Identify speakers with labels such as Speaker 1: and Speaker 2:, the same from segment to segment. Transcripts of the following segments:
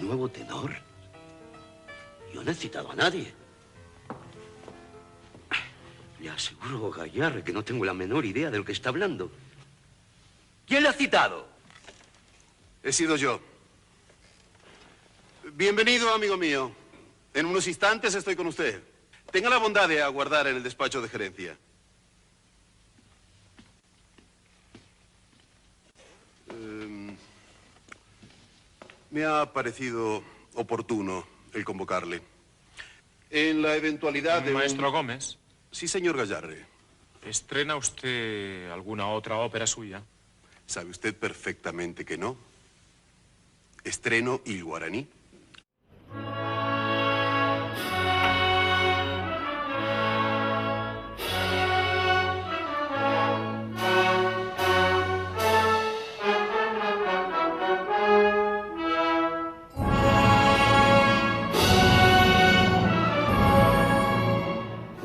Speaker 1: nuevo tenor? Yo no he citado a nadie. Le aseguro, Gallard, que no tengo la menor idea de lo que está hablando. ¿Quién le ha citado?
Speaker 2: He sido yo. Bienvenido, amigo mío. En unos instantes estoy con usted. Tenga la bondad de aguardar en el despacho de gerencia. Me ha parecido oportuno el convocarle. En la eventualidad de
Speaker 3: Maestro Gómez.
Speaker 2: Sí, señor Gallard.
Speaker 3: ¿Estrena usted alguna otra ópera suya?
Speaker 2: ¿Sabe usted perfectamente que no? Estreno Il Guaraní.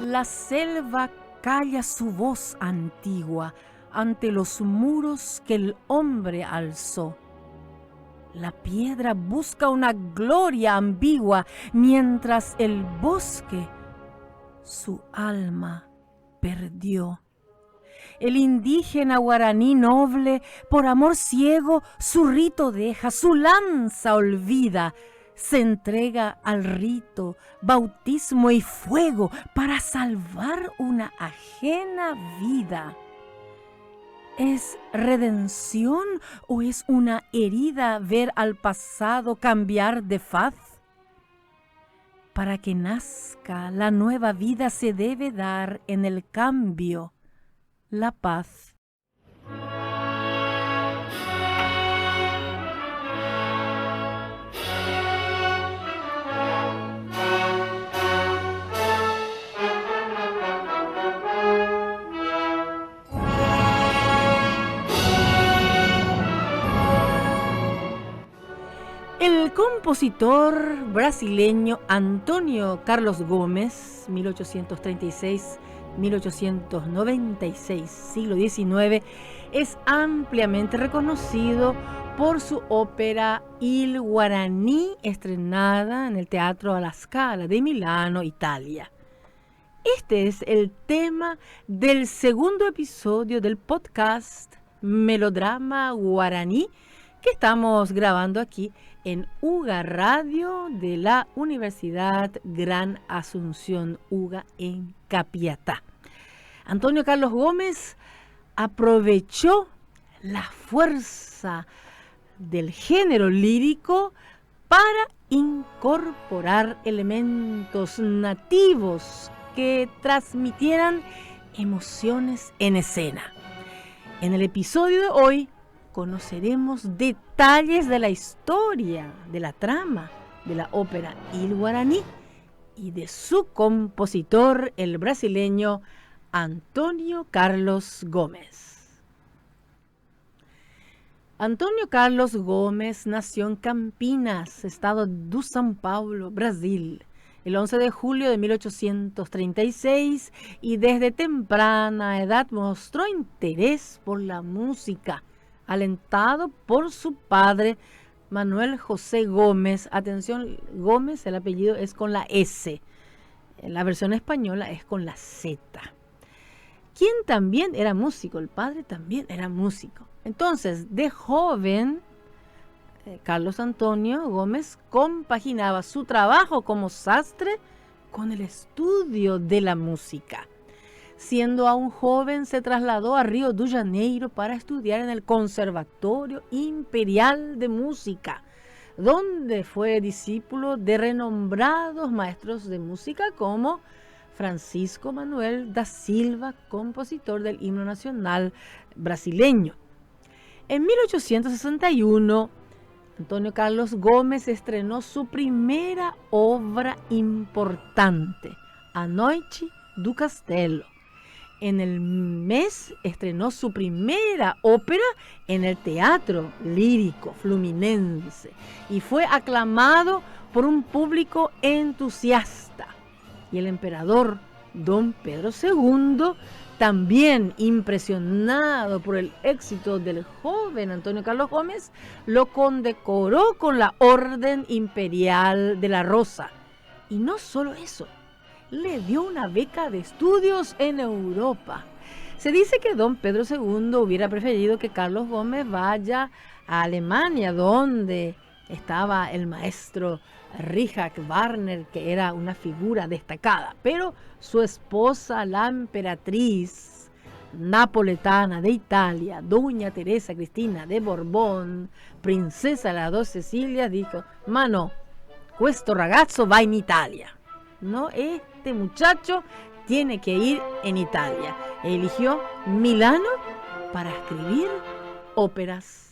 Speaker 4: La selva calla su voz antigua ante los muros que el hombre alzó. La piedra busca una gloria ambigua, mientras el bosque su alma perdió. El indígena guaraní noble, por amor ciego, su rito deja, su lanza olvida, se entrega al rito, bautismo y fuego para salvar una ajena vida. ¿Es redención o es una herida ver al pasado cambiar de faz? Para que nazca la nueva vida se debe dar en el cambio la paz. El compositor brasileño Antônio Carlos Gomes, 1836-1896, siglo XIX, es ampliamente reconocido por su ópera Il Guaraní, estrenada en el Teatro alla Scala de Milano, Italia. Este es el tema del segundo episodio del podcast Melodrama Guaraní que estamos grabando aquí en UGA Radio de la Universidad Gran Asunción UGA en Capiatá. Antônio Carlos Gómez aprovechó la fuerza del género lírico para incorporar elementos nativos que transmitieran emociones en escena. En el episodio de hoy conoceremos detalles de la historia, de la trama de la ópera Il Guaraní y de su compositor, el brasileño Antônio Carlos Gómez. Antônio Carlos Gómez nació en Campinas, estado do São Paulo, Brasil, el 11 de julio de 1836 y desde temprana edad mostró interés por la música, alentado por su padre Manuel José Gómez. Atención, Gómez, el apellido es con la S. La versión española es con la Z. Quien también era músico, el padre también era músico. Entonces, de joven, Carlos Antônio Gómez compaginaba su trabajo como sastre con el estudio de la música. Siendo aún joven, se trasladó a Río de Janeiro para estudiar en el Conservatorio Imperial de Música, donde fue discípulo de renombrados maestros de música como Francisco Manuel da Silva, compositor del himno nacional brasileño. En 1861, Antônio Carlos Gómez estrenó su primera obra importante, A Noite do Castelo. En el mes estrenó su primera ópera en el Teatro Lírico Fluminense y fue aclamado por un público entusiasta. Y el emperador don Pedro II, también impresionado por el éxito del joven Antonio Carlos Gómez, lo condecoró con la Orden Imperial de la Rosa. Y no solo eso, le dio una beca de estudios en Europa. Se dice que don Pedro II hubiera preferido que Carlos Gómez vaya a Alemania, donde estaba el maestro Richard Wagner, que era una figura destacada, pero su esposa, la emperatriz napoletana de Italia, doña Teresa Cristina de Borbón, princesa de las dos Sicilias, dijo: "Ma no, questo ragazzo va in Italia". No, este muchacho tiene que ir en Italia. Eligió Milano para escribir óperas.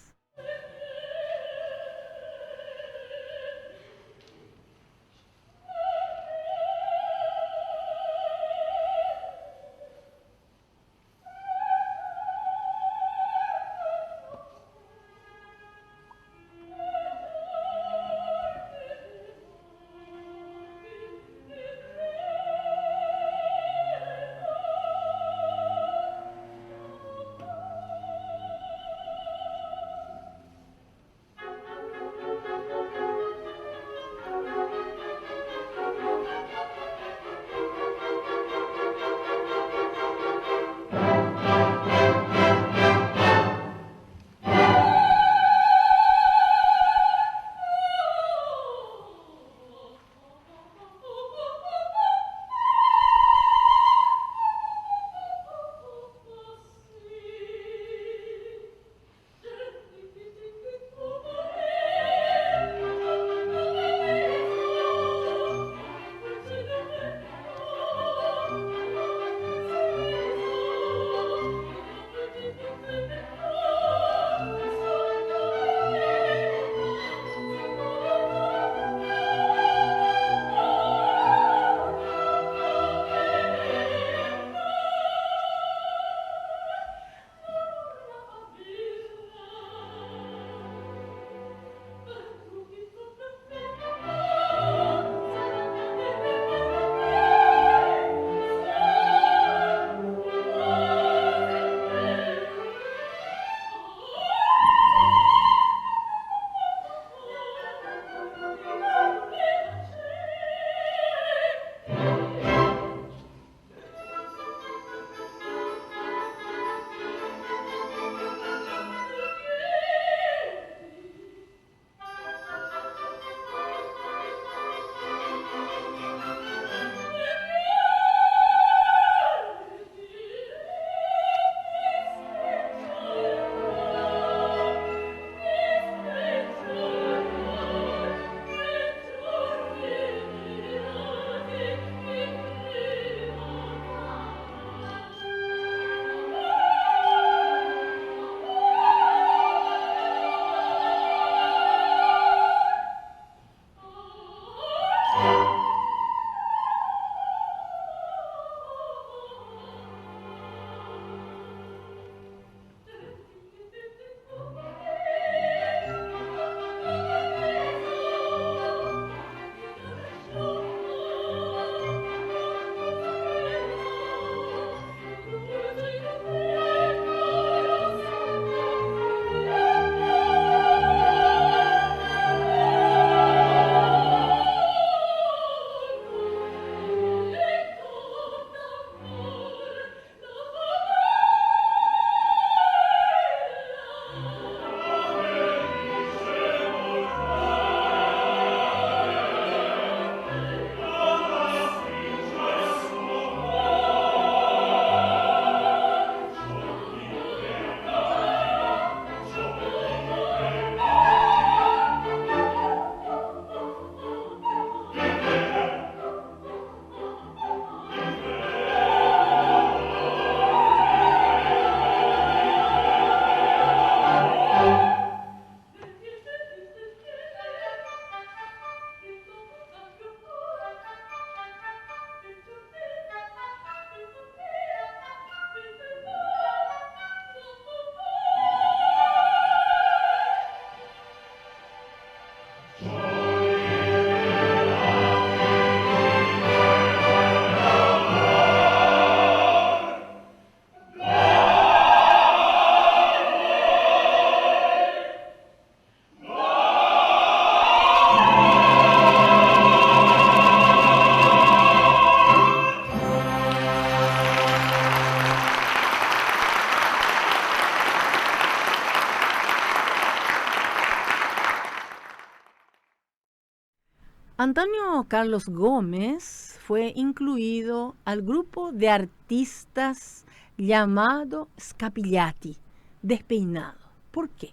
Speaker 4: Antonio Carlos Gómez fue incluido al grupo de artistas llamado Scapigliati, despeinado. ¿Por qué?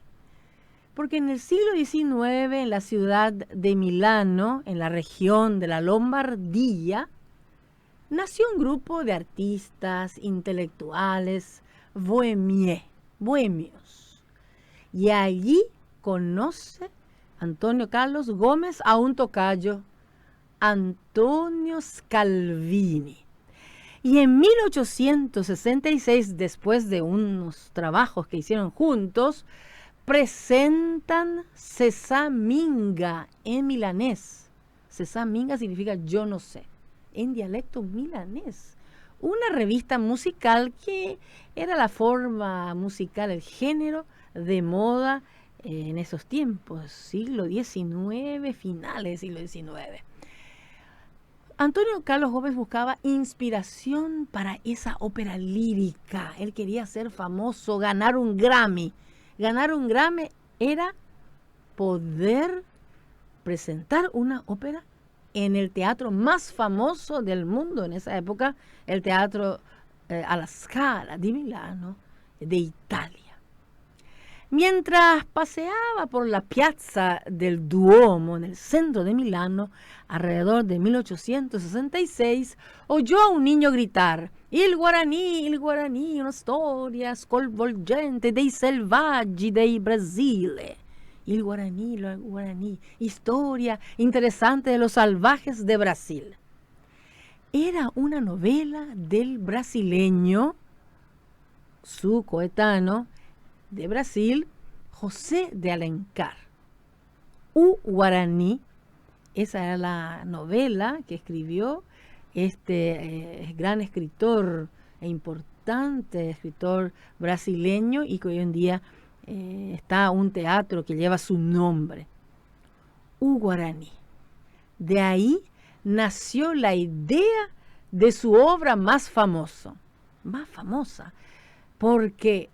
Speaker 4: Porque en el siglo XIX, en la ciudad de Milano, en la región de la Lombardía, nació un grupo de artistas, intelectuales, bohemios. Y allí conoce Antonio Carlos Gómez a un tocayo, Antonio Scalvini. Y en 1866, después de unos trabajos que hicieron juntos, presentan Sesaminga en milanés. Sesaminga significa yo no sé, en dialecto milanés. Una revista musical que era la forma musical, el género de moda en esos tiempos, siglo XIX, finales del siglo XIX. Antonio Carlos Gómez buscaba inspiración para esa ópera lírica. Él quería ser famoso, ganar un Grammy. Ganar un Grammy era poder presentar una ópera en el teatro más famoso del mundo en esa época, el Teatro alla Scala di Milano, de Italia. Mientras paseaba por la piazza del Duomo en el centro de Milano, alrededor de 1866, oyó a un niño gritar: il Guaraní, una storia sconvolgente dei selvaggi dei Brasile. Il Guaraní, historia interesante de los salvajes de Brasil. Era una novela del brasileño, su coetáneo de Brasil, José de Alencar. Guaraní, esa era la novela que escribió este gran escritor e importante escritor brasileño, y que hoy en día está un teatro que lleva su nombre, Guaraní. De ahí nació la idea de su obra más famosa, porque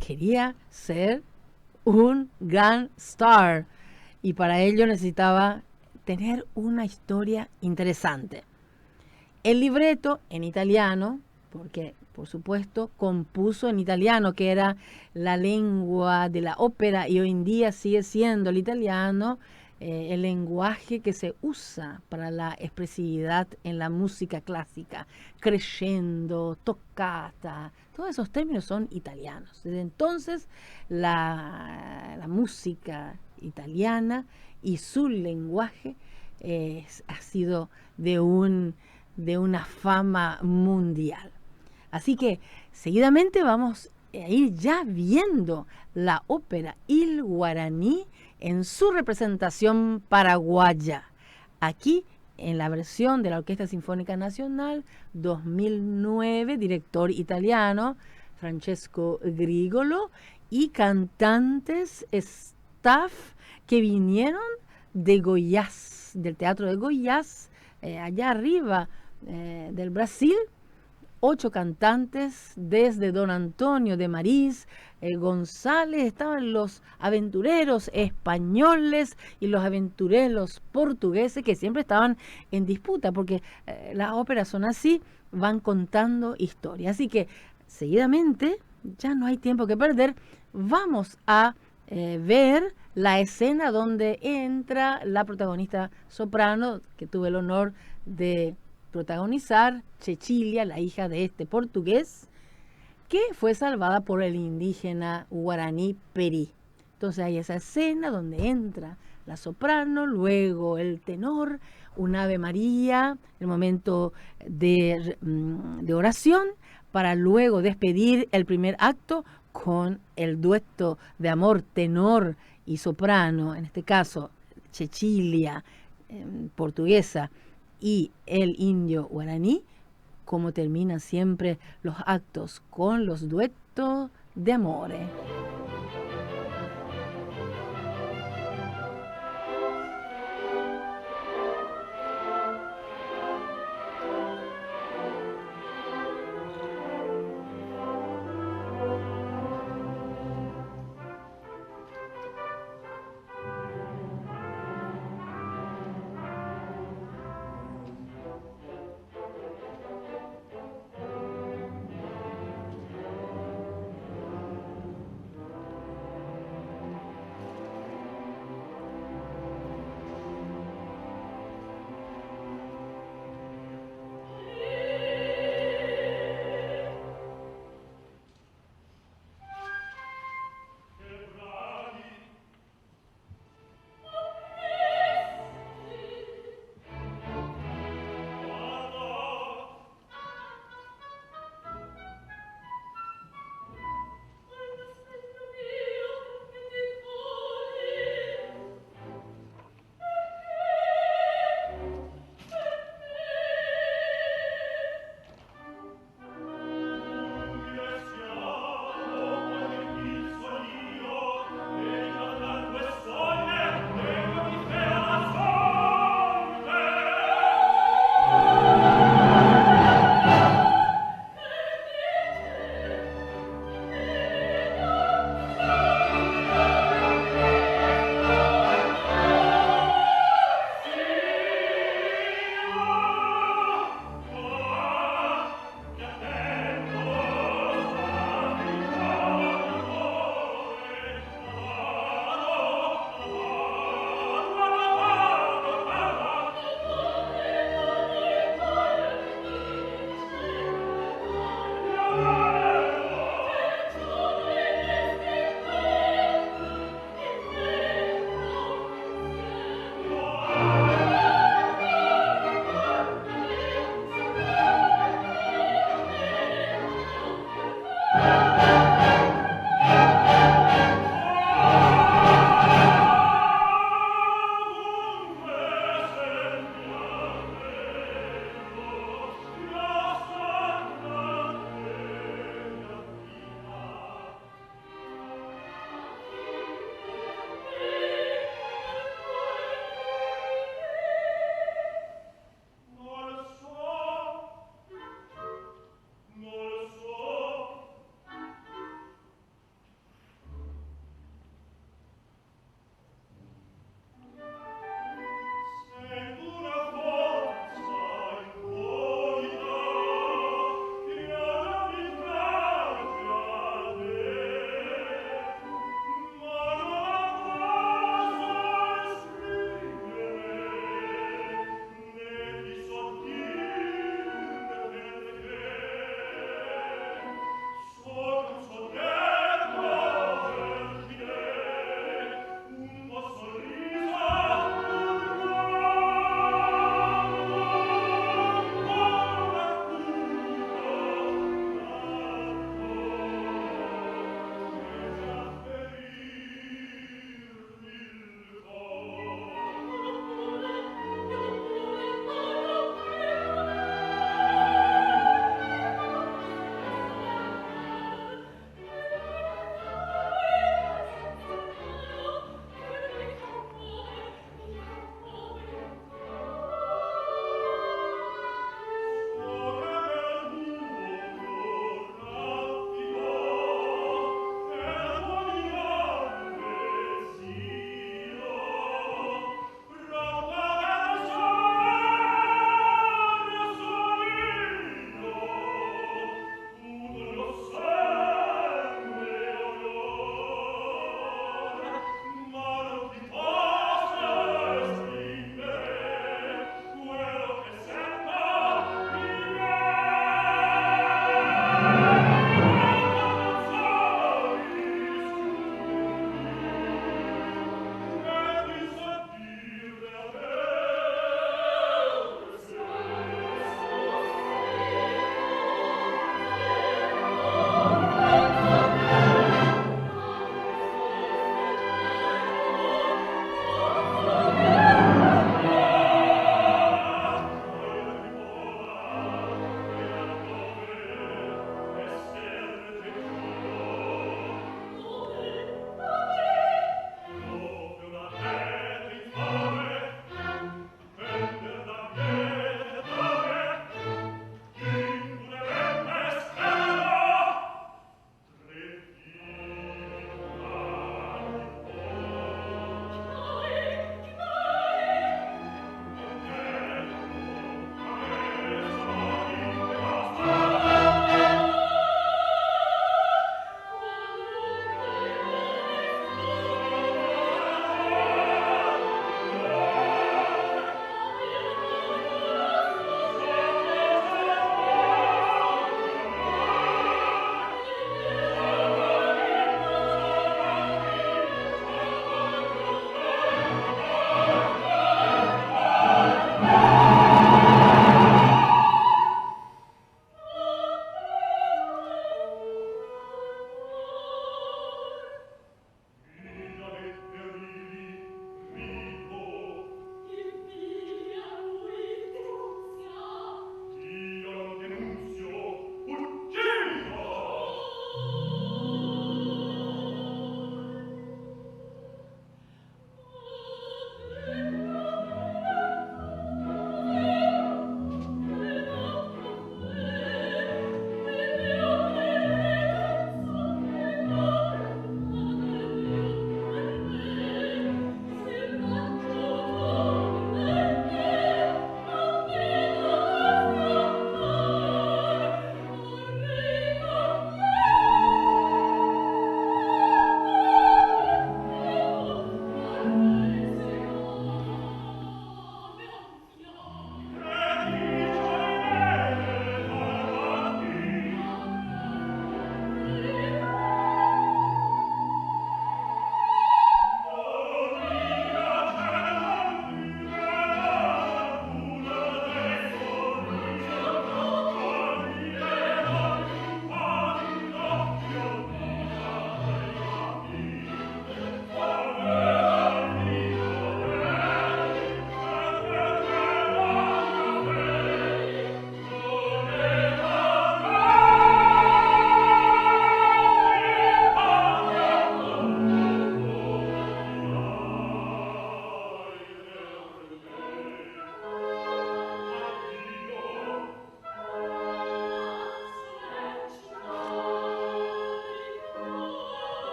Speaker 4: quería ser un gran star y para ello necesitaba tener una historia interesante. El libreto en italiano, porque por supuesto compuso en italiano, que era la lengua de la ópera, y hoy en día sigue siendo el italiano el lenguaje que se usa para la expresividad en la música clásica, crescendo, toccata, todos esos términos son italianos. Desde entonces la música italiana y su lenguaje ha sido de una fama mundial. Así que seguidamente vamos a ir ya viendo la ópera Il Guaraní en su representación paraguaya, aquí en la versión de la Orquesta Sinfónica Nacional 2009, director italiano Francesco Grigolo, y cantantes staff que vinieron de Goiás, del Teatro de Goiás, allá arriba del Brasil. 8 cantantes, desde Don Antonio de Marís, González, estaban los aventureros españoles y los aventureros portugueses, que siempre estaban en disputa, porque las óperas son así, van contando historias. Así que seguidamente, ya no hay tiempo que perder, vamos a ver la escena donde entra la protagonista soprano, que tuve el honor de protagonizar, Cecilia, la hija de este portugués, que fue salvada por el indígena guaraní Perí. Entonces hay esa escena donde entra la soprano, luego el tenor, un Ave María, el momento de oración, para luego despedir el primer acto con el dueto de amor tenor y soprano, en este caso Cecilia, portuguesa, y el indio guaraní, como terminan siempre los actos, con los duetos de amores.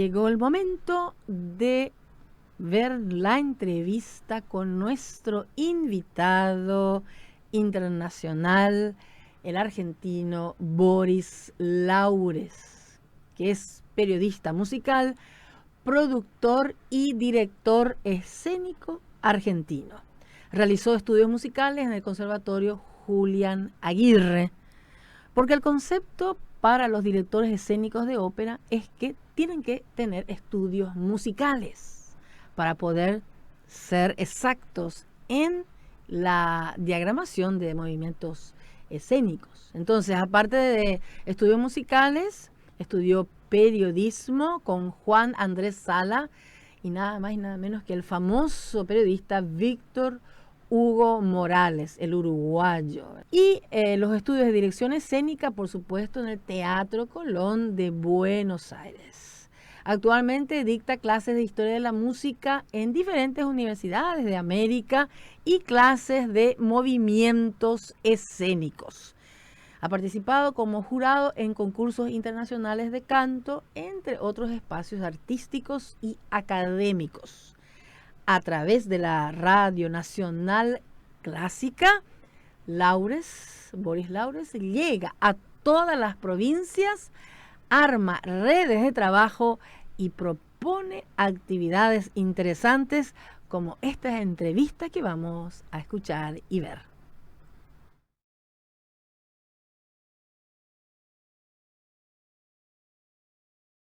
Speaker 4: llegó el momento de ver la entrevista con nuestro invitado internacional, el argentino Boris Laures, que es periodista musical, productor y director escénico argentino. Realizó estudios musicales en el Conservatorio Julián Aguirre, porque el concepto para los directores escénicos de ópera es que tienen que tener estudios musicales para poder ser exactos en la diagramación de movimientos escénicos. Entonces, aparte de estudios musicales, estudió periodismo con Juan Andrés Sala y nada más y nada menos que el famoso periodista Víctor Hugo Morales, el uruguayo. Y los estudios de dirección escénica, por supuesto, en el Teatro Colón de Buenos Aires. Actualmente dicta clases de historia de la música en diferentes universidades de América y clases de movimientos escénicos. Ha participado como jurado en concursos internacionales de canto, entre otros espacios artísticos y académicos. A través de la Radio Nacional Clásica, Boris Laures llega a todas las provincias, arma redes de trabajo y propone actividades interesantes como esta entrevista que vamos a escuchar y ver.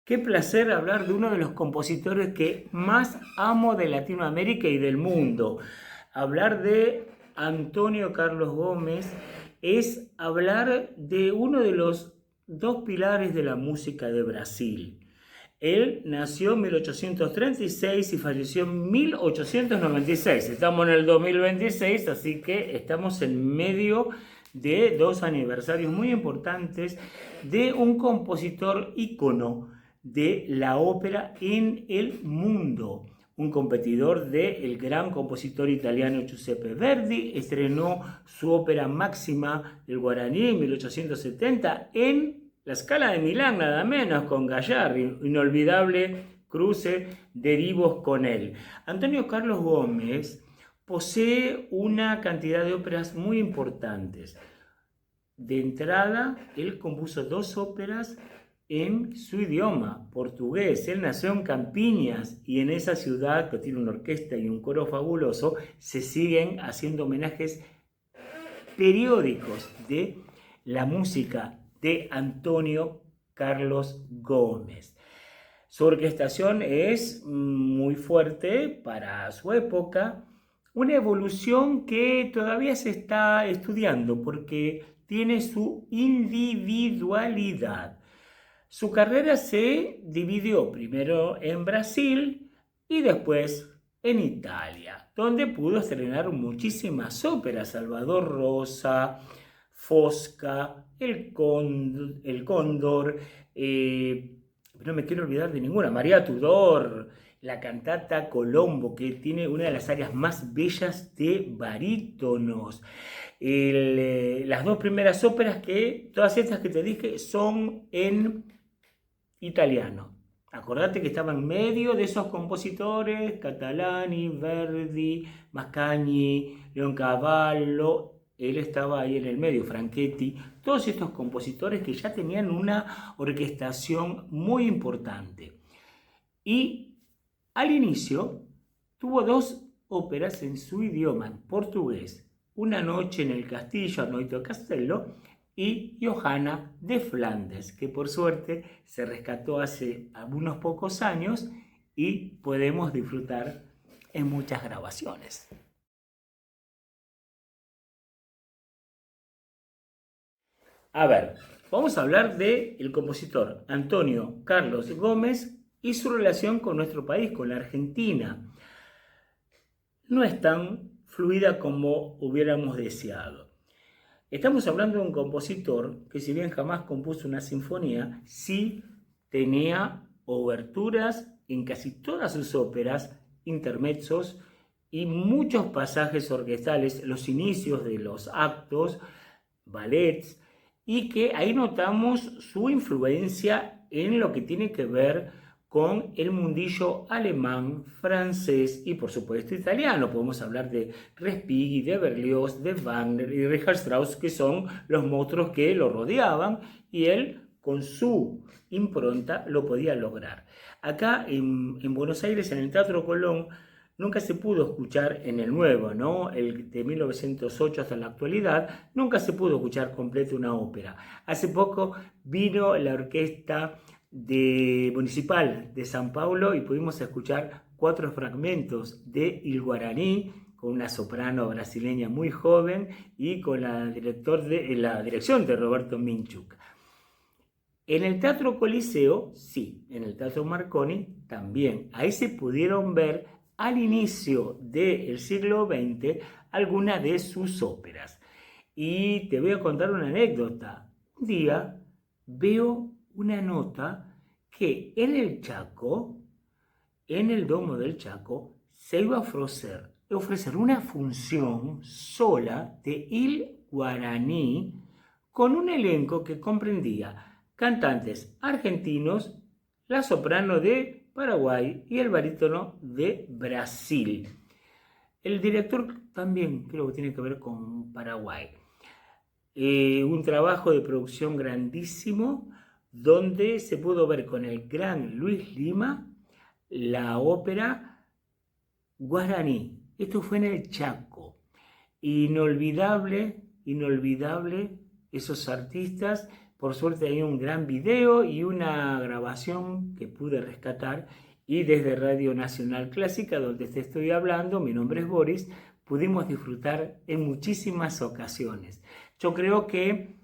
Speaker 5: Qué placer hablar de uno de los compositores que más amo de Latinoamérica y del mundo. Hablar de Antonio Carlos Gómez es hablar de uno de los dos pilares de la música de Brasil. Él nació en 1836 y falleció en 1896. Estamos en el 2026, así que estamos en medio de dos aniversarios muy importantes de un compositor ícono de la ópera en el mundo. Un competidor del gran compositor italiano Giuseppe Verdi. Estrenó su ópera máxima del Guaraní en 1870 en la Scala de Milán, nada menos, con Gallardi. Inolvidable cruce de vivos con él. Antonio Carlos Gómez posee una cantidad de óperas muy importantes. De entrada, él compuso dos óperas en su idioma, portugués. Él nació en Campiñas y en esa ciudad, que tiene una orquesta y un coro fabuloso, se siguen haciendo homenajes periódicos de la música de Antonio Carlos Gómez. Su orquestación es muy fuerte para su época, una evolución que todavía se está estudiando porque tiene su individualidad. Su carrera se dividió primero en Brasil y después en Italia, donde pudo estrenar muchísimas óperas: Salvador Rosa, Fosca, El Cóndor, no me quiero olvidar de ninguna, María Tudor, la cantata Colombo, que tiene una de las áreas más bellas de barítonos. Las dos primeras óperas, todas estas que te dije, son en italiano. Acordate que estaba en medio de esos compositores: Catalani, Verdi, Mascagni, Leoncavallo. Él estaba ahí en el medio, Franchetti. Todos estos compositores que ya tenían una orquestación muy importante. Y al inicio tuvo dos óperas en su idioma, en portugués: Una noche en el castillo, A Noite ao Castelo, y Johanna de Flandes, que por suerte se rescató hace unos pocos años y podemos disfrutar en muchas grabaciones. A ver, vamos a hablar del compositor Antonio Carlos Gómez y su relación con nuestro país, con la Argentina. No es tan fluida como hubiéramos deseado. Estamos hablando de un compositor que, si bien jamás compuso una sinfonía, sí tenía oberturas en casi todas sus óperas, intermezzos y muchos pasajes orquestales, los inicios de los actos, ballets, y que ahí notamos su influencia en lo que tiene que ver con el mundillo alemán, francés y por supuesto italiano. Podemos hablar de Respighi, de Berlioz, de Wagner y Richard Strauss, que son los monstruos que lo rodeaban y él con su impronta lo podía lograr. Acá en Buenos Aires, en el Teatro Colón, nunca se pudo escuchar en el nuevo, ¿no? El de 1908 hasta la actualidad, nunca se pudo escuchar completo una ópera. Hace poco vino la orquesta municipal de San Paulo y pudimos escuchar 4 fragmentos de Il Guaraní con una soprano brasileña muy joven y con la dirección de Roberto Minchuk. En el Teatro Coliseo, sí, en el Teatro Marconi también. Ahí se pudieron ver al inicio del siglo XX algunas de sus óperas. Y te voy a contar una anécdota. Un día veo una nota que en el Chaco, en el Domo del Chaco, se iba a ofrecer una función sola de Il Guaraní con un elenco que comprendía cantantes argentinos, la soprano de Paraguay y el barítono de Brasil. El director también creo que tiene que ver con Paraguay. Un trabajo de producción grandísimo donde se pudo ver con el gran Luis Lima la ópera Guaraní. Esto fue en el Chaco. Inolvidable esos artistas. Por suerte hay un gran video y una grabación que pude rescatar, y desde Radio Nacional Clásica, donde te estoy hablando, mi nombre es Boris, pudimos disfrutar en muchísimas ocasiones. Yo creo que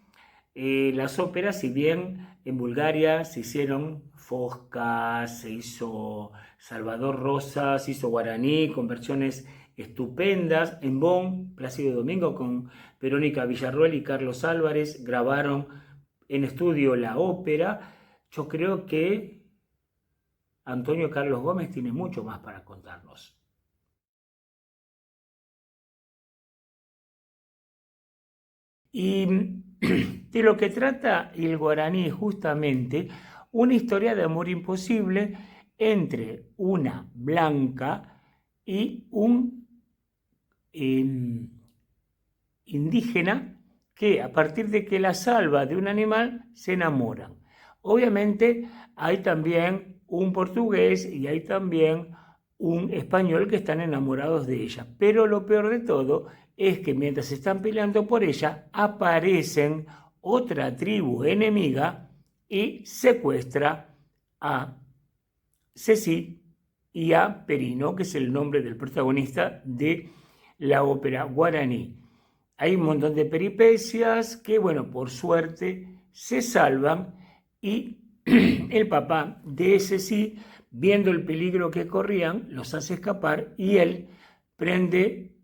Speaker 5: las óperas, si bien en Bulgaria se hicieron Fosca, se hizo Salvador Rosa, se hizo Guaraní con versiones estupendas, en Bonn, Plácido Domingo con Verónica Villarroel y Carlos Álvarez grabaron en estudio la ópera. Yo creo que Antonio Carlos Gómez tiene mucho más para contarnos. Y de lo que trata Il Guaraní es justamente una historia de amor imposible entre una blanca y un indígena que a partir de que la salva de un animal se enamoran. Obviamente hay también un portugués y hay también un español que están enamorados de ella. Pero lo peor de todo es que mientras están peleando por ella, aparecen otra tribu enemiga y secuestra a Ceci y a Perino, que es el nombre del protagonista de la ópera Guaraní. Hay un montón de peripecias que, bueno, por suerte se salvan y el papá de Ceci, viendo el peligro que corrían, los hace escapar y él prende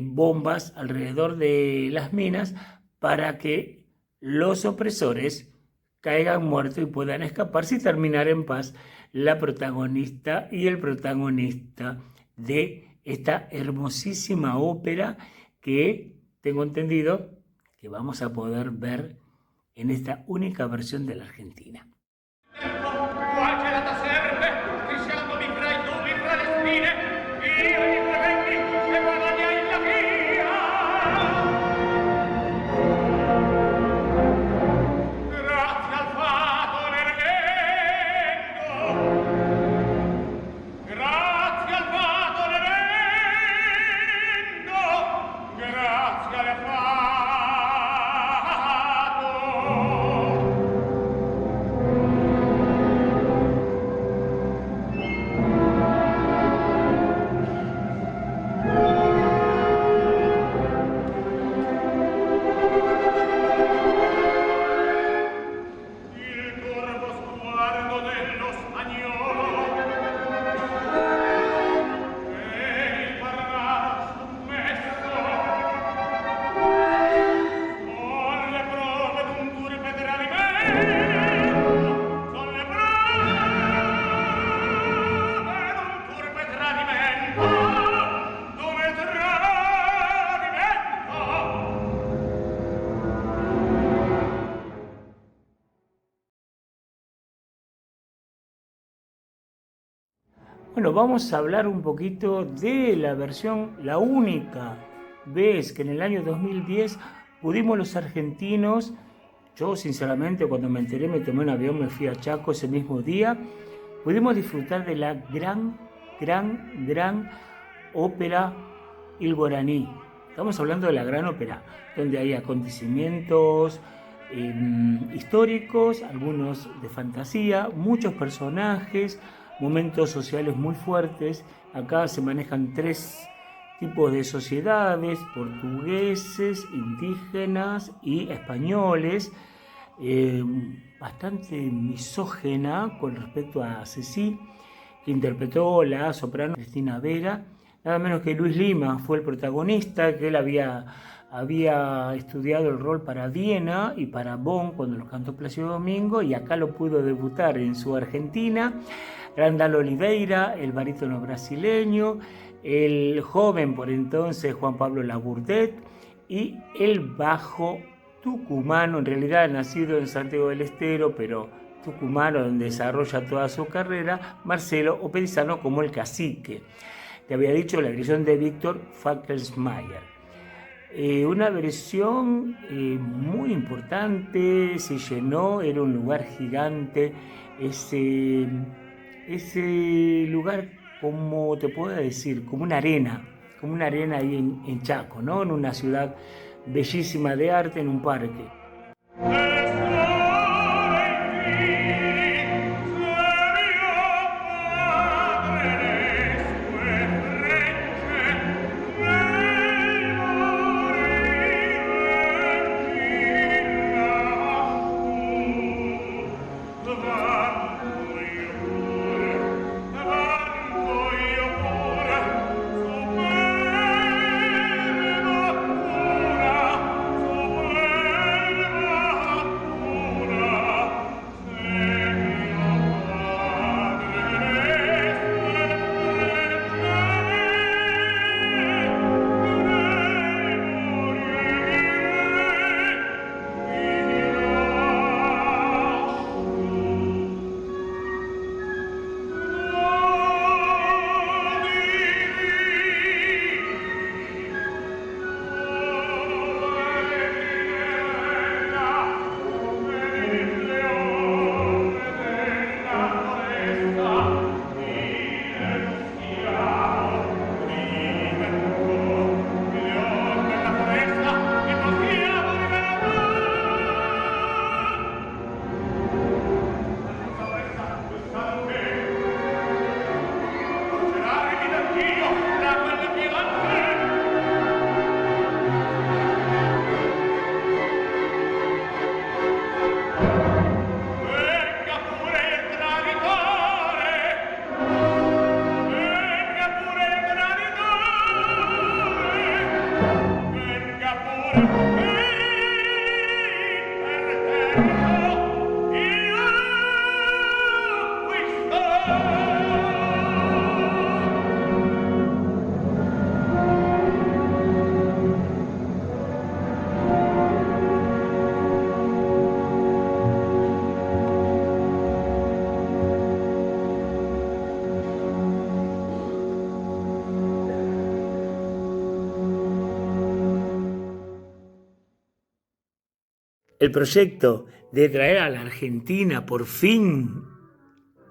Speaker 5: bombas alrededor de las minas para que los opresores caigan muertos y puedan escaparse y terminar en paz la protagonista y el protagonista de esta hermosísima ópera que tengo entendido que vamos a poder ver en esta única versión de la Argentina. Bueno, vamos a hablar un poquito de la versión, la única vez que en el año 2010 pudimos los argentinos, yo sinceramente cuando me enteré me tomé un avión, me fui a Chaco ese mismo día, pudimos disfrutar de la gran ópera Il Guaraní. Estamos hablando de la gran ópera, donde hay acontecimientos históricos, algunos de fantasía, muchos personajes, momentos sociales muy fuertes. Acá se manejan 3 tipos de sociedades: portugueses, indígenas y españoles, bastante misógena con respecto a Ceci, que interpretó la soprano Cristina Vera. Nada menos que Luis Lima fue el protagonista, que él había estudiado el rol para Viena y para Bonn cuando lo cantó Plácido Domingo, y acá lo pudo debutar en su Argentina. Randall Oliveira, el barítono brasileño, el joven por entonces Juan Pablo Labourdet, y el bajo tucumano, en realidad nacido en Santiago del Estero, pero tucumano, donde desarrolla toda su carrera, Marcelo Opedizano como el cacique. Te había dicho la dirección de Víctor Fackelsmayer. Una versión muy importante, se llenó, era un lugar gigante, ese lugar, como te puedo decir, como una arena ahí en Chaco, ¿no? En una ciudad bellísima de arte, en un parque. El proyecto de traer a la Argentina por fin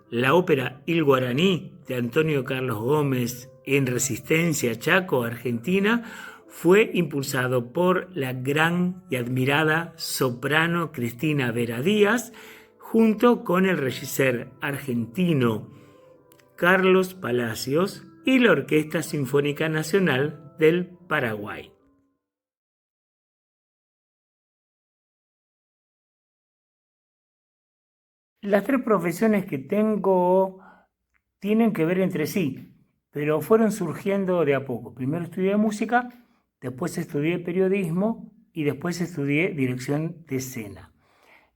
Speaker 5: la ópera Il Guaraní de Antonio Carlos Gómez en Resistencia, Chaco, Argentina, fue impulsado por la gran y admirada soprano Cristina Vera Díaz, junto con el regisseur argentino Carlos Palacios y la Orquesta Sinfónica Nacional del Paraguay. Las 3 profesiones que tengo tienen que ver entre sí, pero fueron surgiendo de a poco. Primero estudié música, después estudié periodismo y después estudié dirección de escena.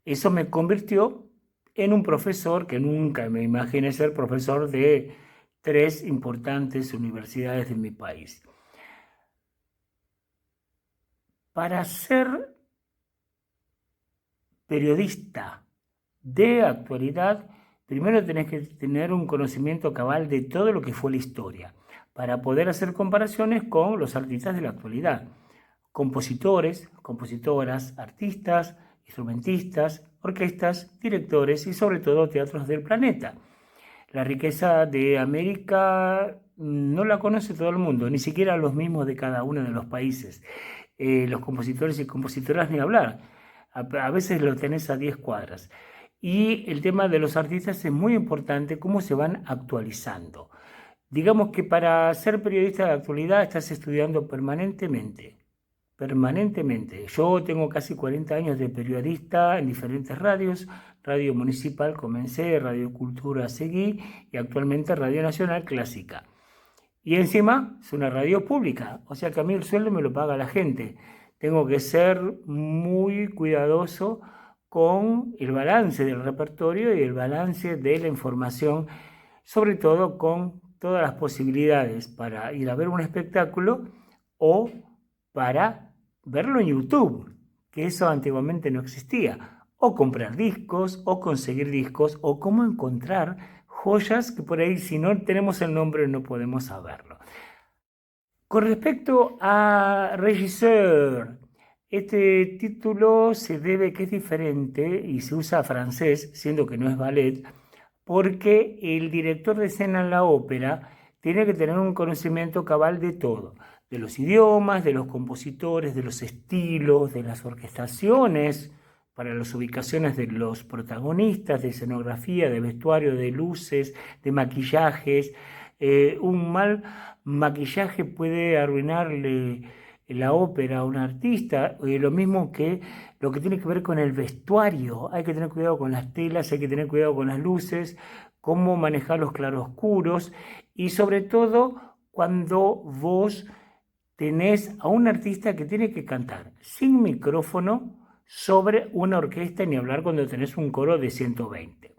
Speaker 5: Eso me convirtió en un profesor que nunca me imaginé ser profesor de 3 importantes universidades de mi país. Para ser periodista de actualidad primero tenés que tener un conocimiento cabal de todo lo que fue la historia, para poder hacer comparaciones con los artistas de la actualidad. Compositores, compositoras, artistas, instrumentistas, orquestas, directores y sobre todo teatros del planeta. La riqueza de América no la conoce todo el mundo, ni siquiera los mismos de cada uno de los países. Los compositores y compositoras ni hablar. A veces lo tenés a 10 cuadras. Y el tema de los artistas es muy importante, cómo se van actualizando. Digamos que para ser periodista de actualidad estás estudiando permanentemente. Yo tengo casi 40 años de periodista en diferentes radios. Radio Municipal comencé, Radio Cultura seguí y actualmente Radio Nacional Clásica. Y encima es una radio pública, o sea que a mí el sueldo me lo paga la gente. Tengo que ser muy cuidadoso con el balance del repertorio y el balance de la información, sobre todo con todas las posibilidades para ir a ver un espectáculo o para verlo en YouTube, que eso antiguamente no existía, o comprar discos, o conseguir discos, o cómo encontrar joyas que por ahí si no tenemos el nombre no podemos saberlo. Con respecto a Régisseur, este título se debe que es diferente y se usa francés, siendo que no es ballet, porque el director de escena en la ópera tiene que tener un conocimiento cabal de todo, de los idiomas, de los compositores, de los estilos, de las orquestaciones, para las ubicaciones de los protagonistas, de escenografía, de vestuario, de luces, de maquillajes. Un mal maquillaje puede arruinarle la ópera a un artista, lo mismo que lo que tiene que ver con el vestuario. Hay que tener cuidado con las telas, hay que tener cuidado con las luces, cómo manejar los claroscuros y sobre todo cuando vos tenés a un artista que tiene que cantar sin micrófono sobre una orquesta, ni hablar cuando tenés un coro de 120.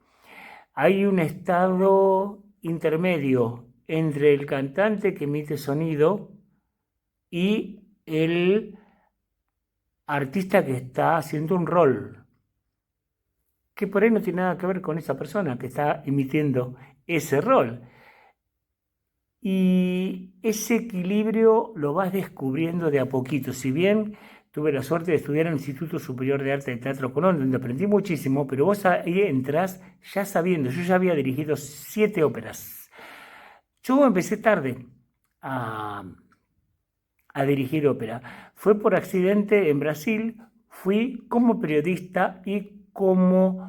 Speaker 5: Hay un estado intermedio entre el cantante que emite sonido y el artista que está haciendo un rol, que por ahí no tiene nada que ver con esa persona que está emitiendo ese rol. Y ese equilibrio lo vas descubriendo de a poquito, si bien tuve la suerte de estudiar en el Instituto Superior de Arte de Teatro Colón, donde aprendí muchísimo, pero vos ahí entrás ya sabiendo. Yo ya había dirigido 7 óperas. Yo empecé tarde a dirigir ópera. Fue por accidente en Brasil, fui como periodista y como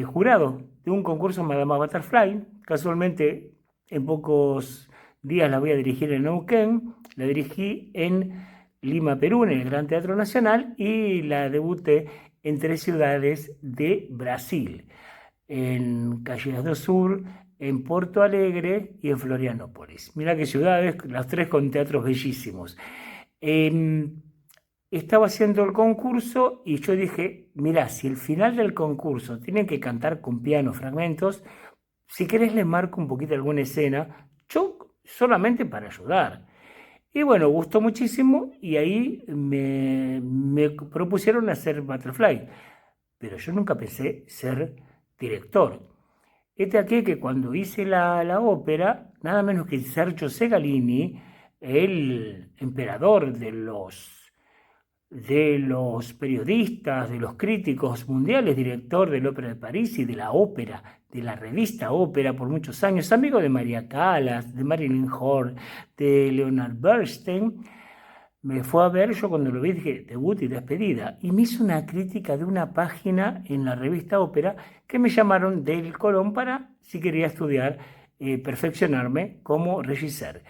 Speaker 5: jurado de un concurso Madama Butterfly. Casualmente, en pocos días la voy a dirigir en Neuquén. La dirigí en Lima, Perú, en el Gran Teatro Nacional, y la debuté en 3 ciudades de Brasil, en Caxias do Sur, en Porto Alegre y en Florianópolis. Mirá qué ciudades, las 3 con teatros bellísimos. Estaba haciendo el concurso y yo dije, mirá, si el final del concurso tienen que cantar con piano fragmentos, si querés les marco un poquito alguna escena, yo solamente para ayudar. Y bueno, gustó muchísimo y ahí me propusieron hacer Butterfly, pero yo nunca pensé ser director. Aquí que cuando hice la ópera, nada menos que Sergio Segalini, el emperador de los periodistas, de los críticos mundiales, director del Ópera de París y de la ópera, de la revista Ópera por muchos años, amigo de María Callas, de Marilyn Horne, de Leonard Bernstein, me fue a ver. Yo cuando lo vi dije, debut y despedida, y me hizo una crítica de una página en la revista Ópera que me llamaron del Colón para, si quería estudiar, perfeccionarme como regisseur.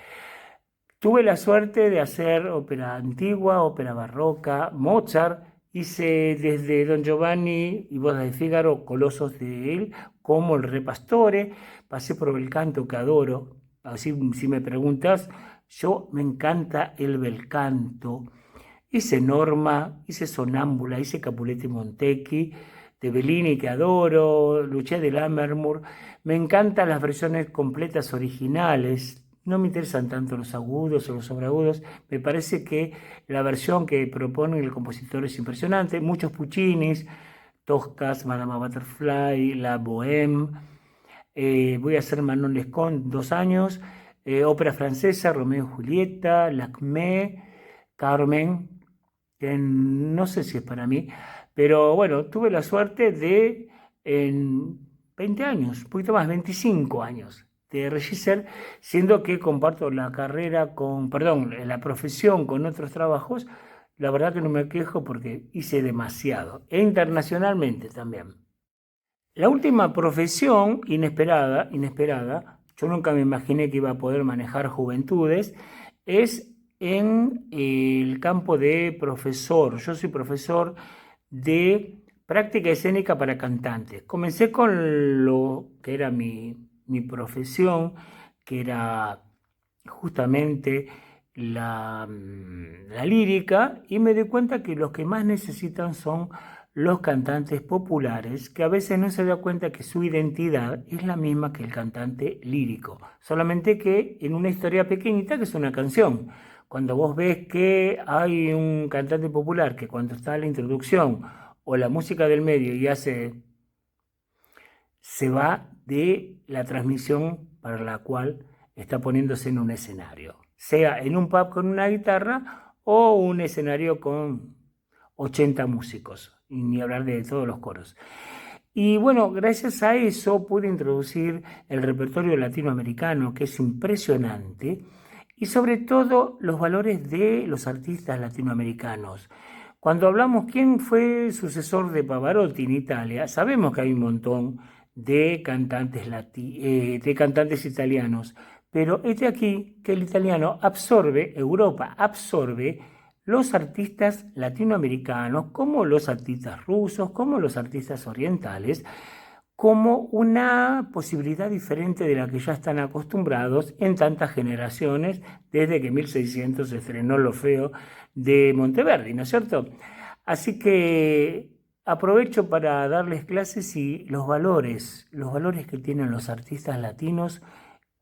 Speaker 5: Tuve la suerte de hacer ópera antigua, ópera barroca, Mozart. Hice desde Don Giovanni y Bodas de Fígaro, colosos de él, como el Re Pastore. Pasé por Bel Canto, que adoro. Así, si me preguntas, yo me encanta el Bel Canto. Hice Norma, hice Sonámbula, hice Capuletti Montecchi, de Bellini, que adoro, Lucia de Lammermoor. Me encantan las versiones completas originales. No me interesan tanto los agudos o los sobreagudos. Me parece que la versión que propone el compositor es impresionante. Muchos Puccinis, Toscas, Madama Butterfly, La Bohème. Voy a hacer Manon Lescaut 2 años, ópera francesa, Romeo y Julieta, Lacmé, Carmen, que no sé si es para mí, pero bueno, tuve la suerte de en 20 años, un poquito más, 25 años de regisseur, siendo que comparto la la profesión con otros trabajos. La verdad que no me quejo porque hice demasiado, e internacionalmente también. La última profesión inesperada, yo nunca me imaginé que iba a poder manejar juventudes, es en el campo de profesor. Yo soy profesor de práctica escénica para cantantes. Comencé con lo que era mi profesión, que era justamente la lírica, y me di cuenta que los que más necesitan son los cantantes populares, que a veces no se da cuenta que su identidad es la misma que el cantante lírico, solamente que en una historia pequeñita que es una canción. Cuando vos ves que hay un cantante popular que cuando está la introducción o la música del medio se va de la transmisión para la cual está poniéndose en un escenario, sea en un pub con una guitarra o un escenario con 80 músicos, y ni hablar de todos los coros. Y bueno, gracias a eso pude introducir el repertorio latinoamericano, que es impresionante, y sobre todo los valores de los artistas latinoamericanos. Cuando hablamos quién fue el sucesor de Pavarotti en Italia, sabemos que hay un montón de cantantes italianos, pero es de aquí que el italiano Europa absorbe los artistas latinoamericanos, como los artistas rusos, como los artistas orientales, como una posibilidad diferente de la que ya están acostumbrados en tantas generaciones, desde que en 1600 se estrenó L'Orfeo de Monteverdi, ¿no es cierto? Así que aprovecho para darles clases, y los valores que tienen los artistas latinos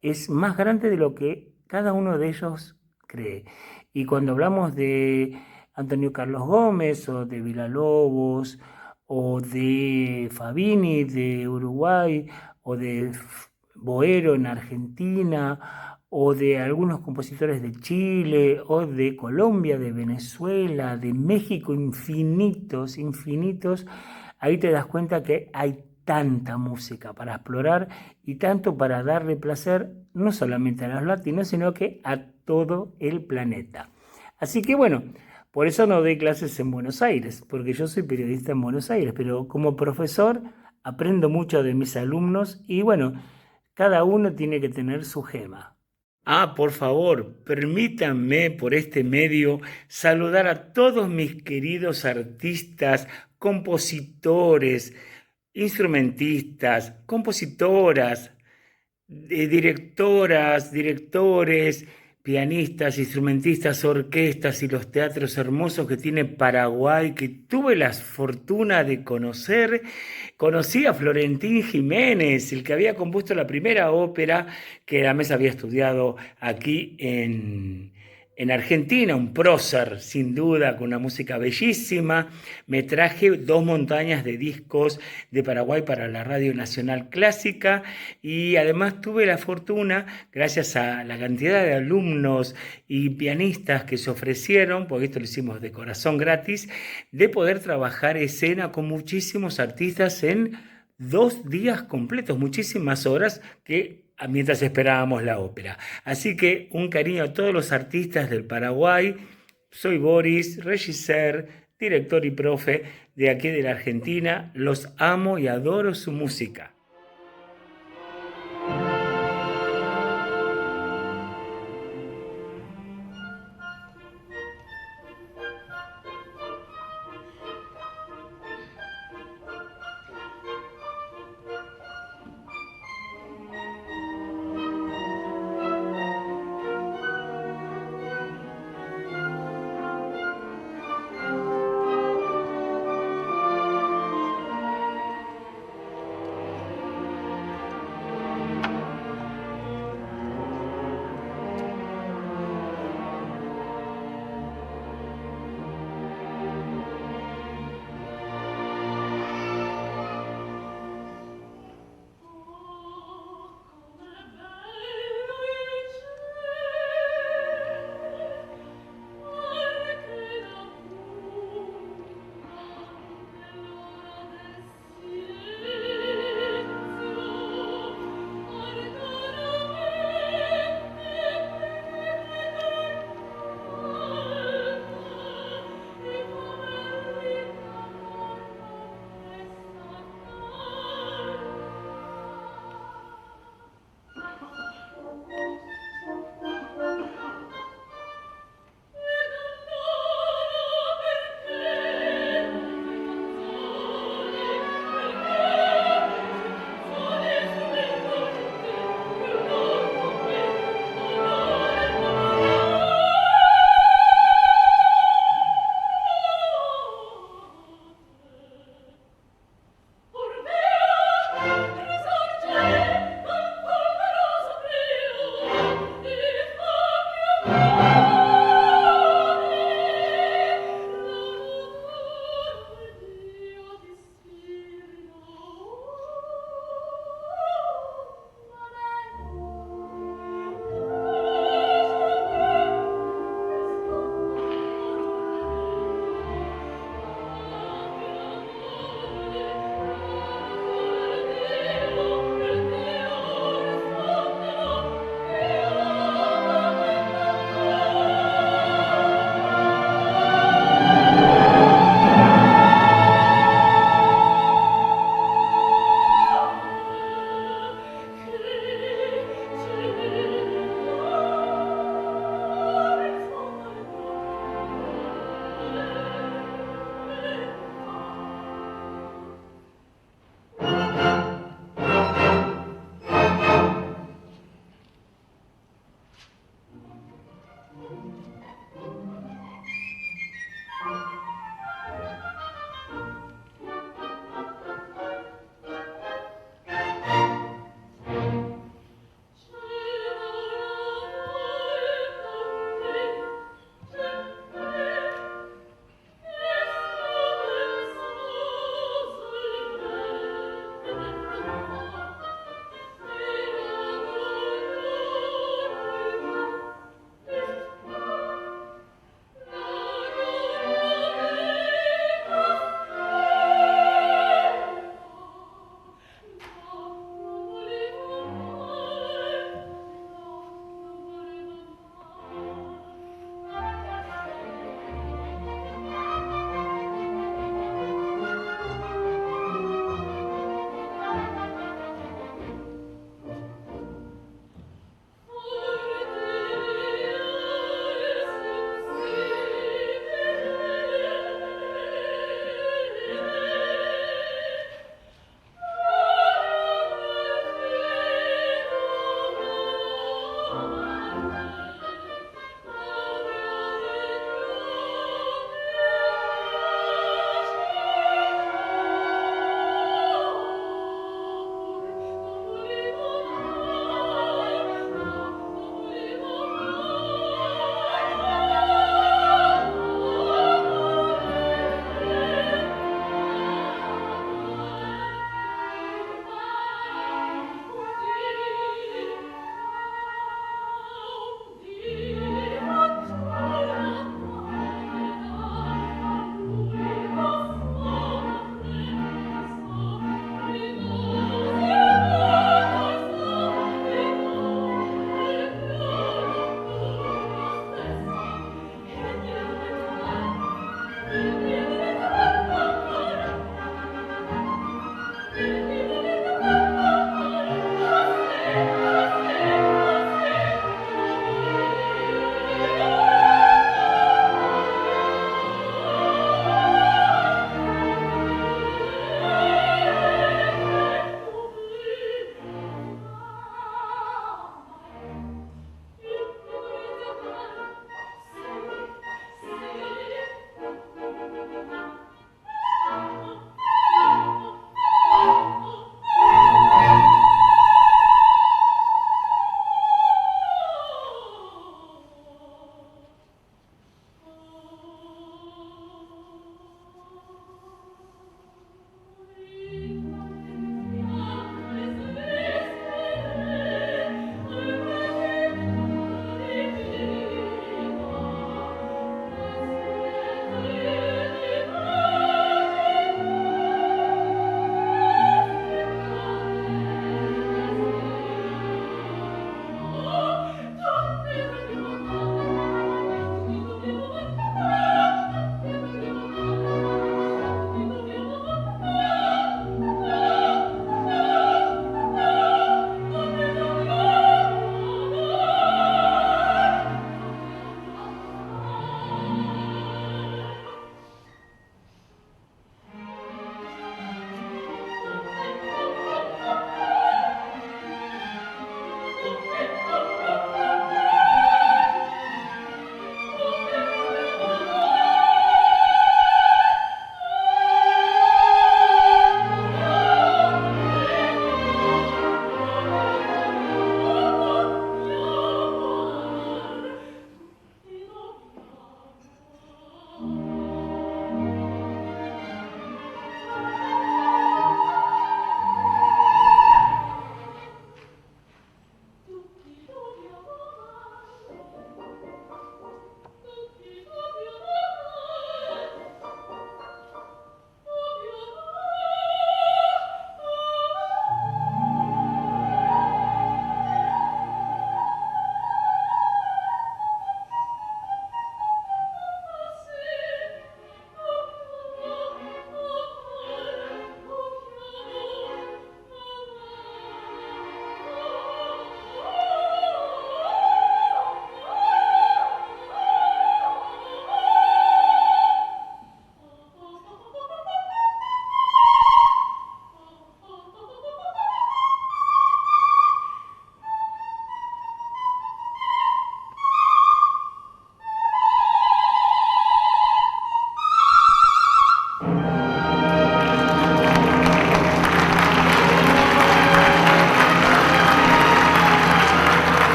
Speaker 5: es más grande de lo que cada uno de ellos cree. Y cuando hablamos de Antonio Carlos Gómez o de Villalobos o de Fabini de Uruguay o de Boero en Argentina o de algunos compositores de Chile o de Colombia, de Venezuela, de México, infinitos, ahí te das cuenta que hay tanta música para explorar y tanto para darle placer no solamente a los latinos, sino que a todo el planeta. Así que bueno, por eso no doy clases en Buenos Aires, porque yo soy periodista en Buenos Aires, pero como profesor aprendo mucho de mis alumnos y bueno, cada uno tiene que tener su gema. Por favor, permítanme por este medio saludar a todos mis queridos artistas, compositores, instrumentistas, compositoras, directoras, directores, pianistas, instrumentistas, orquestas y los teatros hermosos que tiene Paraguay, que tuve la fortuna de conocer. Conocí a Florentín Jiménez, el que había compuesto la primera ópera que además había estudiado aquí en Argentina, un prócer, sin duda, con una música bellísima. Me traje 2 montañas de discos de Paraguay para la Radio Nacional Clásica y además tuve la fortuna, gracias a la cantidad de alumnos y pianistas que se ofrecieron, porque esto lo hicimos de corazón gratis, de poder trabajar escena con muchísimos artistas en 2 días completos, muchísimas horas mientras esperábamos la ópera. Así que un cariño a todos los artistas del Paraguay. Soy Boris, regisseur, director y profe de aquí de la Argentina. Los amo y adoro su música.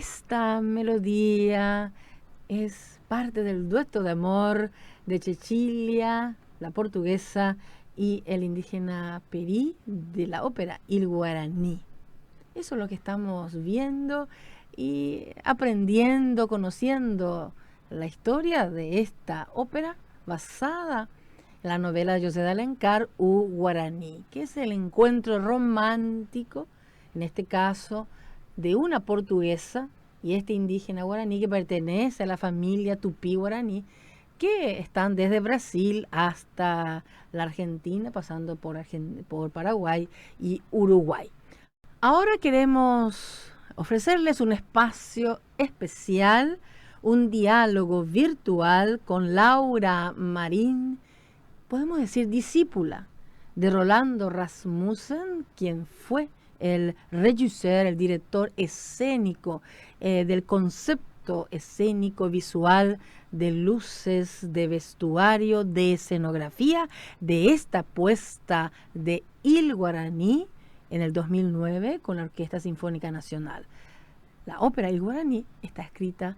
Speaker 4: esta melodía es parte del dueto de amor de Cecilia, la portuguesa, y el indígena Perí de la ópera Il Guaraní. Eso es lo que estamos viendo y aprendiendo, conociendo la historia de esta ópera basada en la novela de José de Alencar, U Guaraní, que es el encuentro romántico, en este caso, de una portuguesa y este indígena guaraní que pertenece a la familia tupí guaraní, que están desde Brasil hasta la Argentina, pasando por Paraguay y Uruguay. Ahora queremos ofrecerles un espacio especial, un diálogo virtual con Laura Marín, podemos decir discípula de Rolando Rasmussen, quien fue el regisseur, el director escénico del concepto escénico visual de luces, de vestuario, de escenografía, de esta puesta de Il Guaraní en el 2009 con la Orquesta Sinfónica Nacional. La ópera Il Guaraní está escrita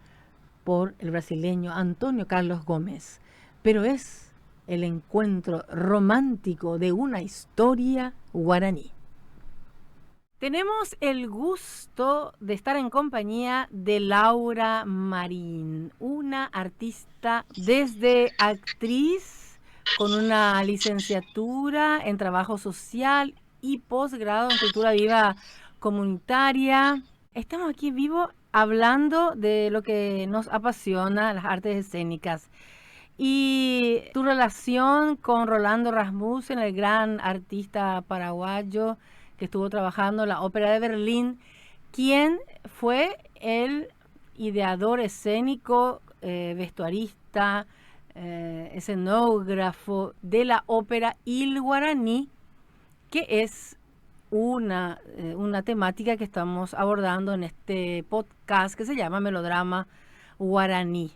Speaker 4: por el brasileño Antônio Carlos Gomes, pero es el encuentro romántico de una historia guaraní. Tenemos el gusto de estar en compañía de Laura Marín, una artista desde actriz con una licenciatura en trabajo social y posgrado en cultura viva comunitaria. Estamos aquí vivo hablando de lo que nos apasiona, las artes escénicas. Y tu relación con Rolando Rasmussen, el gran artista paraguayo que estuvo trabajando en la Ópera de Berlín, quien fue el ideador escénico, vestuarista, escenógrafo de la ópera Il Guaraní, que es una temática que estamos abordando en este podcast que se llama Melodrama Guaraní.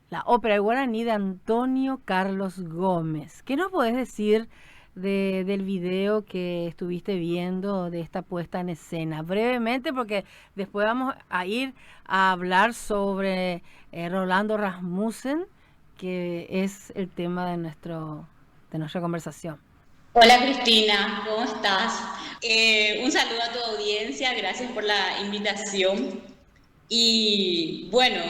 Speaker 4: La ópera Il Guaraní de Antônio Carlos Gomes. ¿Qué nos podés decir del video que estuviste viendo de esta puesta en escena? Brevemente, porque después vamos a ir a hablar sobre Rolando Rasmussen, que es el tema de nuestra conversación.
Speaker 6: Hola Cristina, ¿cómo estás? Un saludo a tu audiencia, gracias por la invitación. Y bueno,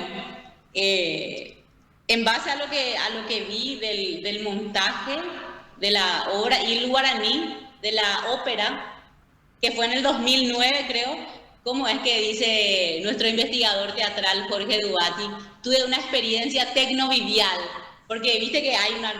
Speaker 6: en base a lo que vi del montaje de la obra Il Guaraní, de la ópera, que fue en el 2009 creo, como es que dice nuestro investigador teatral Jorge Duati, tuve una experiencia tecnovivial, porque viste que hay una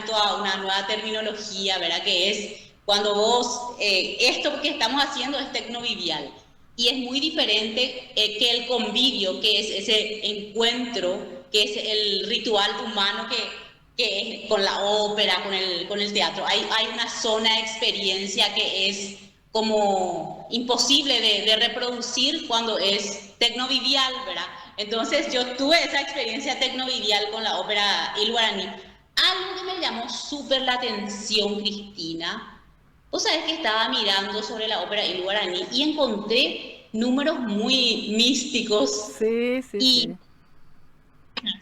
Speaker 6: nueva terminología, ¿verdad? Que es cuando vos, esto que estamos haciendo es tecnovivial, y es muy diferente que el convivio, que es ese encuentro, que es el ritual humano que es con la ópera, con el teatro. Hay una zona de experiencia que es como imposible de reproducir cuando es tecnovivial, ¿verdad? Entonces yo tuve esa experiencia tecnovivial con la ópera Il Guaraní. Algo que me llamó súper la atención, Cristina, vos sabés que estaba mirando sobre la ópera Il Guaraní y encontré números muy místicos.
Speaker 4: Sí.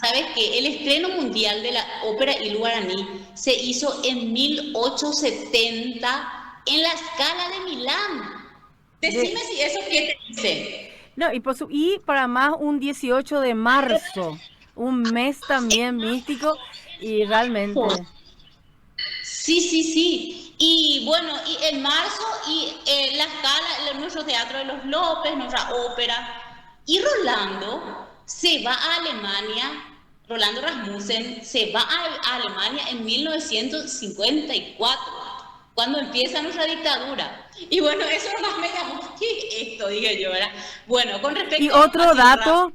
Speaker 6: ¿Sabes qué? El estreno mundial de la ópera Il Guaraní se hizo en 1870 en la Scala de Milán. Decime si eso qué te dice.
Speaker 4: No, y para más un 18 de marzo, un mes también místico y realmente...
Speaker 6: Sí. Y bueno, y en marzo, y la Scala, nuestro Teatro de los López, nuestra ópera, y Rolando se va a Alemania, Rolando Rasmussen se va a Alemania en 1954, cuando empieza nuestra dictadura. Y bueno, eso nomás me llamó, ¿qué es esto? Dije yo, ¿verdad? Bueno, con respecto
Speaker 4: y otro dato,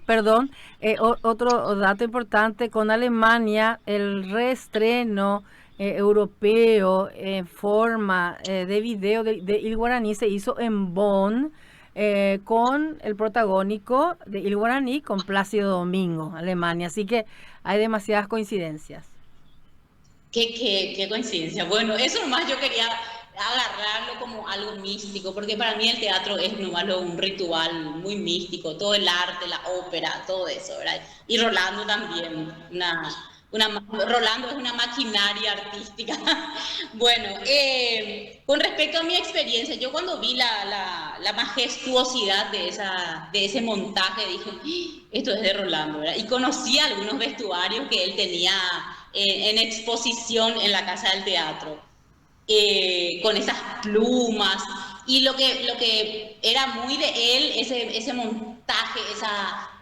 Speaker 4: otro dato importante, con Alemania, el reestreno europeo en forma de video de Il Guaraní se hizo en Bonn, con el protagónico de Il Guaraní, con Plácido Domingo, Alemania. Así que hay demasiadas coincidencias.
Speaker 6: ¿Qué coincidencia? Bueno, eso nomás yo quería agarrarlo como algo místico, porque para mí el teatro es nomás un ritual muy místico, todo el arte, la ópera, todo eso, ¿verdad? Y Rolando también, Rolando es una maquinaria artística. Bueno, con respecto a mi experiencia, yo cuando vi la majestuosidad de ese montaje, dije, esto es de Rolando, ¿verdad? Y conocí algunos vestuarios que él tenía en exposición en la Casa del Teatro. Con esas plumas y lo que era muy de él, ese montaje,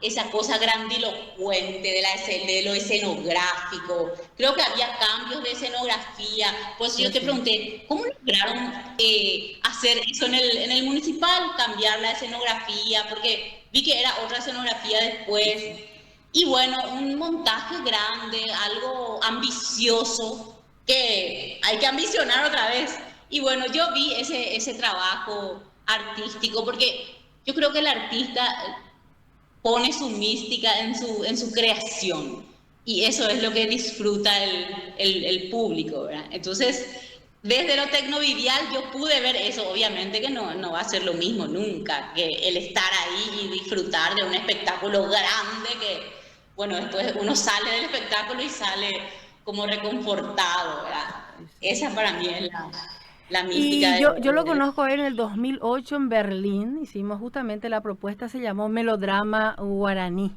Speaker 6: esa cosa grandilocuente de lo escenográfico. Creo que había cambios de escenografía. Pues yo te pregunté, ¿cómo lograron hacer eso en el municipal? Cambiar la escenografía, porque vi que era otra escenografía después. Y bueno, un montaje grande, algo ambicioso, que hay que ambicionar otra vez. Y bueno, yo vi ese trabajo artístico, porque yo creo que el artista pone su mística en su creación, y eso es lo que disfruta el público, ¿verdad? Entonces, desde lo tecnovidial yo pude ver eso. Obviamente que no va a ser lo mismo nunca, que el estar ahí y disfrutar de un espectáculo grande que, bueno, después uno sale del espectáculo y sale como reconfortado, ¿verdad? Esa para mí es la mística.
Speaker 4: Y yo lo conozco en el 2008 en Berlín. Hicimos justamente la propuesta, se llamó Melodrama Guaraní.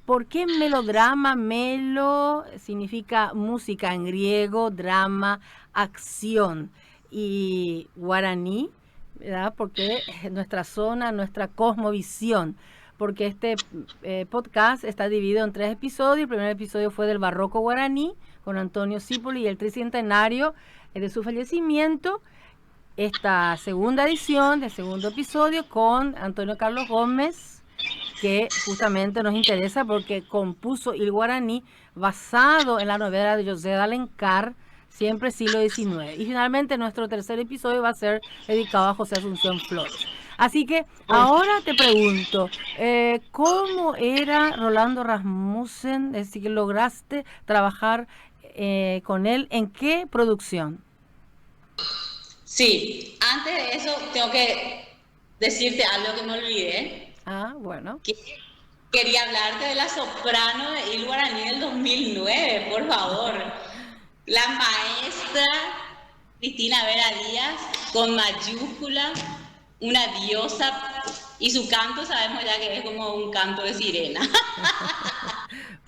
Speaker 4: ¿Por qué melodrama? Melo significa música en griego, drama, acción. Y guaraní, ¿verdad? Porque nuestra zona, nuestra cosmovisión. Porque este podcast está dividido en 3 episodios. El primer episodio fue del barroco guaraní, con Antonio Zípoli, y el tricentenario de su fallecimiento. Esta segunda edición del segundo episodio con Antonio Carlos Gómez, que justamente nos interesa porque compuso el guaraní basado en la novela de José de Alencar, siempre siglo XIX. Y finalmente nuestro tercer episodio va a ser dedicado a José Asunción Flores. Así que ahora te pregunto, ¿cómo era Rolando Rasmussen? Es decir, que lograste trabajar con él, ¿en qué producción?
Speaker 6: Sí, antes de eso tengo que decirte algo que me olvidé.
Speaker 4: Ah, bueno.
Speaker 6: Quería hablarte de la soprano de Il Guaraní del 2009, por favor. La maestra Cristina Vera Díaz, con mayúscula, una diosa, y su canto sabemos ya que es como un canto de sirena.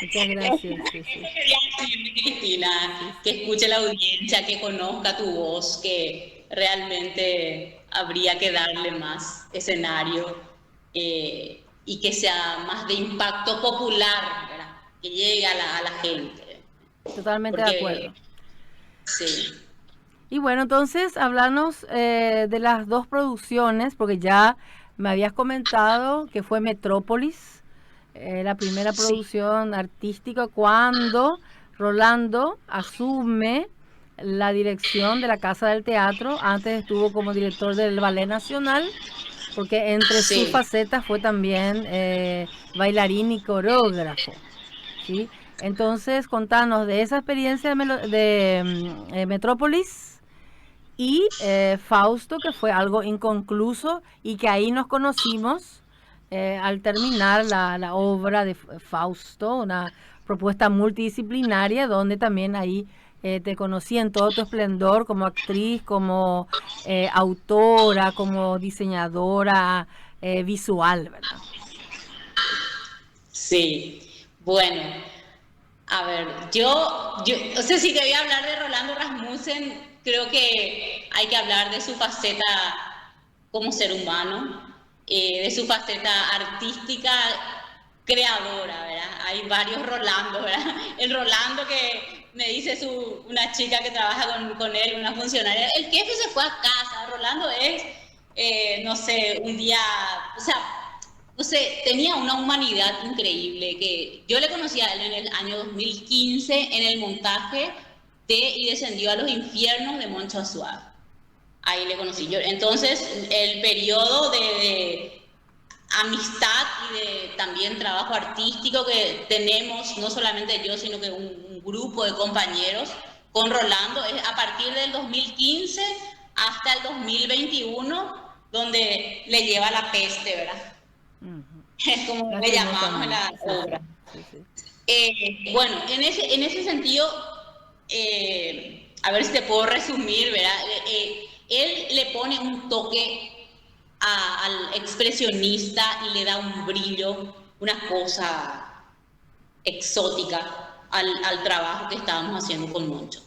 Speaker 4: Muchas gracias. Sí.
Speaker 6: Quería decirte, Cristina, que escuche la audiencia, que conozca tu voz, que realmente habría que darle más escenario y que sea más de impacto popular, ¿verdad? Que llegue a la gente.
Speaker 4: Totalmente de acuerdo.
Speaker 6: Sí.
Speaker 4: Y bueno, entonces, háblanos de las 2 producciones, porque ya me habías comentado que fue Metrópolis, la primera producción artística, cuando Rolando asume la dirección de la Casa del Teatro. Antes estuvo como director del Ballet Nacional, porque entre sus facetas fue también bailarín y coreógrafo, ¿sí? Entonces, contanos de esa experiencia de Metrópolis y Fausto, que fue algo inconcluso y que ahí nos conocimos al terminar la obra de Fausto, una propuesta multidisciplinaria donde también ahí te conocí en todo tu esplendor como actriz, como autora, como diseñadora visual, ¿verdad?
Speaker 6: Sí, bueno, a ver, yo no sé si te voy a hablar de Rolando Rasmussen. Creo que hay que hablar de su faceta como ser humano, de su faceta artística, creadora, ¿verdad? Hay varios Rolando, ¿verdad? El Rolando que me dice una chica que trabaja con él, una funcionaria, el jefe se fue a casa. Rolando es, no sé, un día, o sea, no sé, tenía una humanidad increíble, que yo le conocí a él en el año 2015 en el montaje de Y descendió a los infiernos de Moncho Azuaga. Ahí le conocí yo. Entonces, el periodo de amistad y de también trabajo artístico que tenemos, no solamente yo, sino que un grupo de compañeros con Rolando, es a partir del 2015 hasta el 2021, donde le lleva la peste, ¿verdad? Es como le llamamos a la obra. Bueno, en ese sentido, a ver si te puedo resumir, ¿verdad? Él le pone un toque al expresionista y le da un brillo, una cosa exótica al trabajo que estábamos haciendo con Moncho.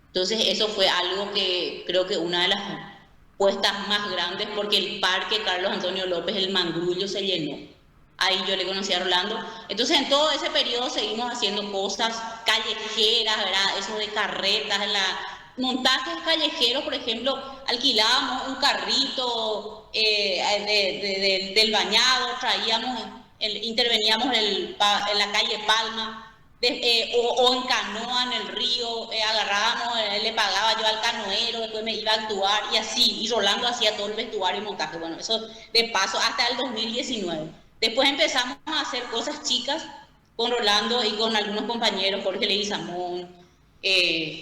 Speaker 6: Entonces eso fue algo que creo que una de las puestas más grandes, porque el parque Carlos Antonio López, el Mangrullo, se llenó. Ahí yo le conocí a Rolando. Entonces en todo ese periodo seguimos haciendo cosas callejeras, ¿verdad? Eso de carretas, montajes callejeros, por ejemplo, alquilábamos un carrito del bañado, interveníamos en la calle Palma, o en canoa en el río, agarrábamos, le pagaba yo al canoero, después me iba a actuar y así, y Rolando hacía todo el vestuario y montaje. Bueno, eso de paso hasta el 2019. Después empezamos a hacer cosas chicas con Rolando y con algunos compañeros, Jorge Leguizamón,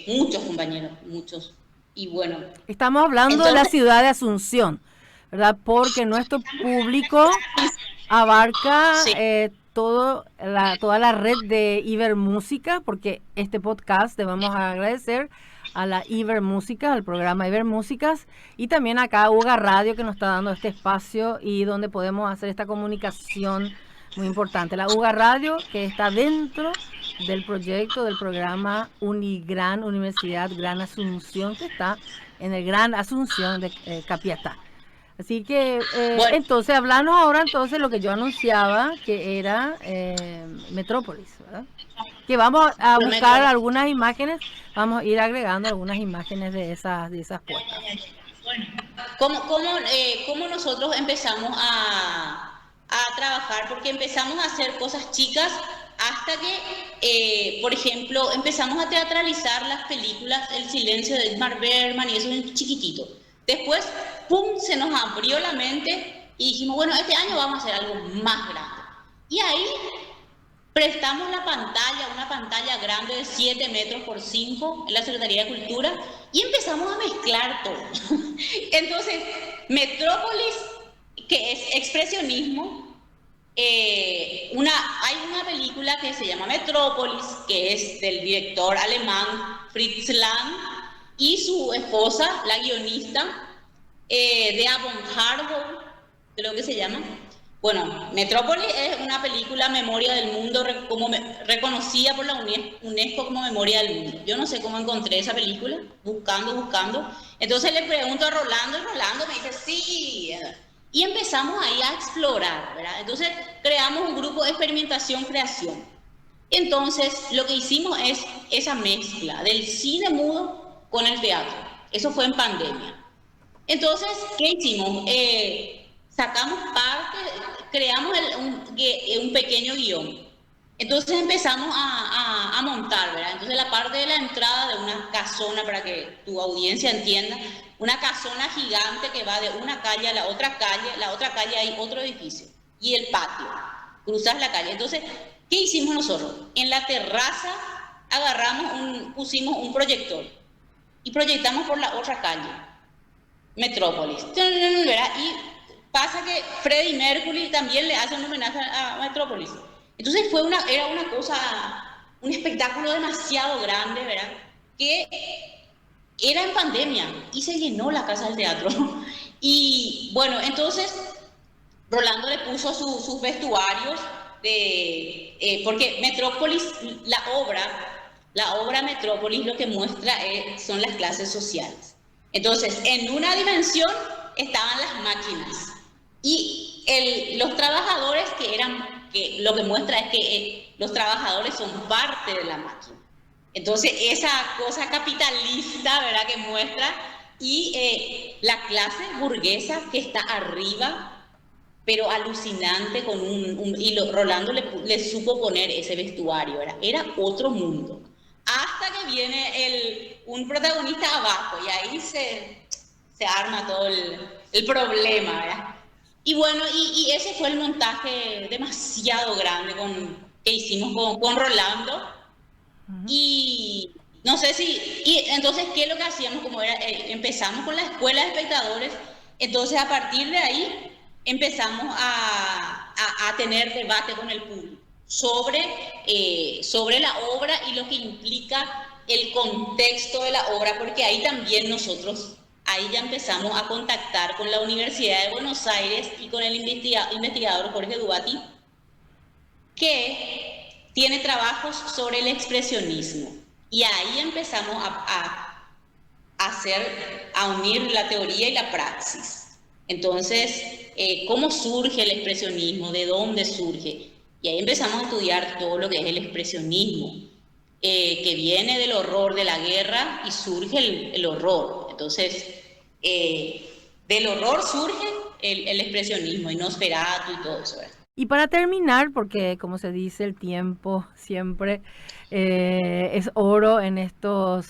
Speaker 6: muchos compañeros, muchos. Y bueno.
Speaker 4: Estamos hablando de la ciudad de Asunción, ¿verdad? Porque nuestro público abarca
Speaker 6: sí.
Speaker 4: toda la red de Ibermúsica, porque este podcast debemos agradecer a la Ibermúsica, al programa Ibermúsicas, y también acá a UGA Radio, que nos está dando este espacio y donde podemos hacer esta comunicación muy importante. La UGA Radio, que está dentro del proyecto del programa Unigran, Universidad Gran Asunción, que está en el Gran Asunción de Capiatá. Así que, bueno. Entonces, hablamos ahora entonces lo que yo anunciaba, que era Metrópolis, ¿verdad? Que vamos a buscar algunas imágenes, vamos a ir agregando algunas imágenes de esas puestas.
Speaker 6: Bueno, ¿cómo nosotros empezamos a trabajar? Porque empezamos a hacer cosas chicas hasta que, por ejemplo, empezamos a teatralizar las películas El silencio de Ingmar Bergman y eso es chiquitito. Después, ¡pum!, se nos abrió la mente y dijimos, bueno, este año vamos a hacer algo más grande. Y ahí prestamos una pantalla grande de 7 metros por 5 en la Secretaría de Cultura y empezamos a mezclar todo. Entonces, Metrópolis, que es expresionismo, hay una película que se llama Metrópolis, que es del director alemán Fritz Lang, y su esposa, la guionista, Dea von Harbour, creo que se llama. Bueno, Metrópolis es una película memoria del mundo, reconocida por la UNESCO como memoria del mundo. Yo no sé cómo encontré esa película, buscando. Entonces le pregunto a Rolando, y Rolando me dice, sí. Y empezamos ahí a explorar, ¿verdad? Entonces creamos un grupo de experimentación-creación. Entonces lo que hicimos es esa mezcla del cine mudo con el teatro. Eso fue en pandemia. Entonces, ¿qué hicimos? Sacamos parte, creamos un pequeño guión. Entonces empezamos a montar, ¿verdad? Entonces la parte de la entrada de una casona, para que tu audiencia entienda, una casona gigante que va de una calle a la otra calle hay otro edificio, y el patio, cruzas la calle. Entonces, ¿qué hicimos nosotros? En la terraza pusimos un proyector, y proyectamos por la otra calle, Metrópolis, ¿verdad? Y pasa que Freddie Mercury también le hace un homenaje a Metrópolis. Entonces era una cosa, un espectáculo demasiado grande, ¿verdad? Que era en pandemia y se llenó la casa del teatro. Y bueno, entonces Rolando le puso sus vestuarios, porque Metrópolis, la obra Metrópolis lo que muestra son las clases sociales. Entonces, en una dimensión estaban las máquinas y los trabajadores que lo que muestra es que los trabajadores son parte de la máquina. Entonces, esa cosa capitalista, ¿verdad?, que muestra, y la clase burguesa que está arriba, pero alucinante, y Rolando le supo poner ese vestuario, ¿verdad? Era otro mundo. Hasta que viene un protagonista abajo y ahí se arma todo el problema, ¿verdad? Y bueno, y ese fue el montaje demasiado grande que hicimos con Rolando. Y No sé si, y entonces, ¿qué es lo que hacíamos? Como era, empezamos con la escuela de espectadores, entonces a partir de ahí empezamos a tener debate con el público sobre la obra y lo que implica el contexto de la obra, porque ahí también nosotros, ahí ya empezamos a contactar con la Universidad de Buenos Aires y con el investigador Jorge Duati, que tiene trabajos sobre el expresionismo. Y ahí empezamos a unir la teoría y la praxis. Entonces, ¿cómo surge el expresionismo? ¿De dónde surge? Y ahí empezamos a estudiar todo lo que es el expresionismo, que viene del horror de la guerra y surge el horror. Entonces, del horror surge el expresionismo, y Nosferatu y todo eso, ¿verdad?
Speaker 4: Y para terminar, porque como se dice, el tiempo siempre es oro en estas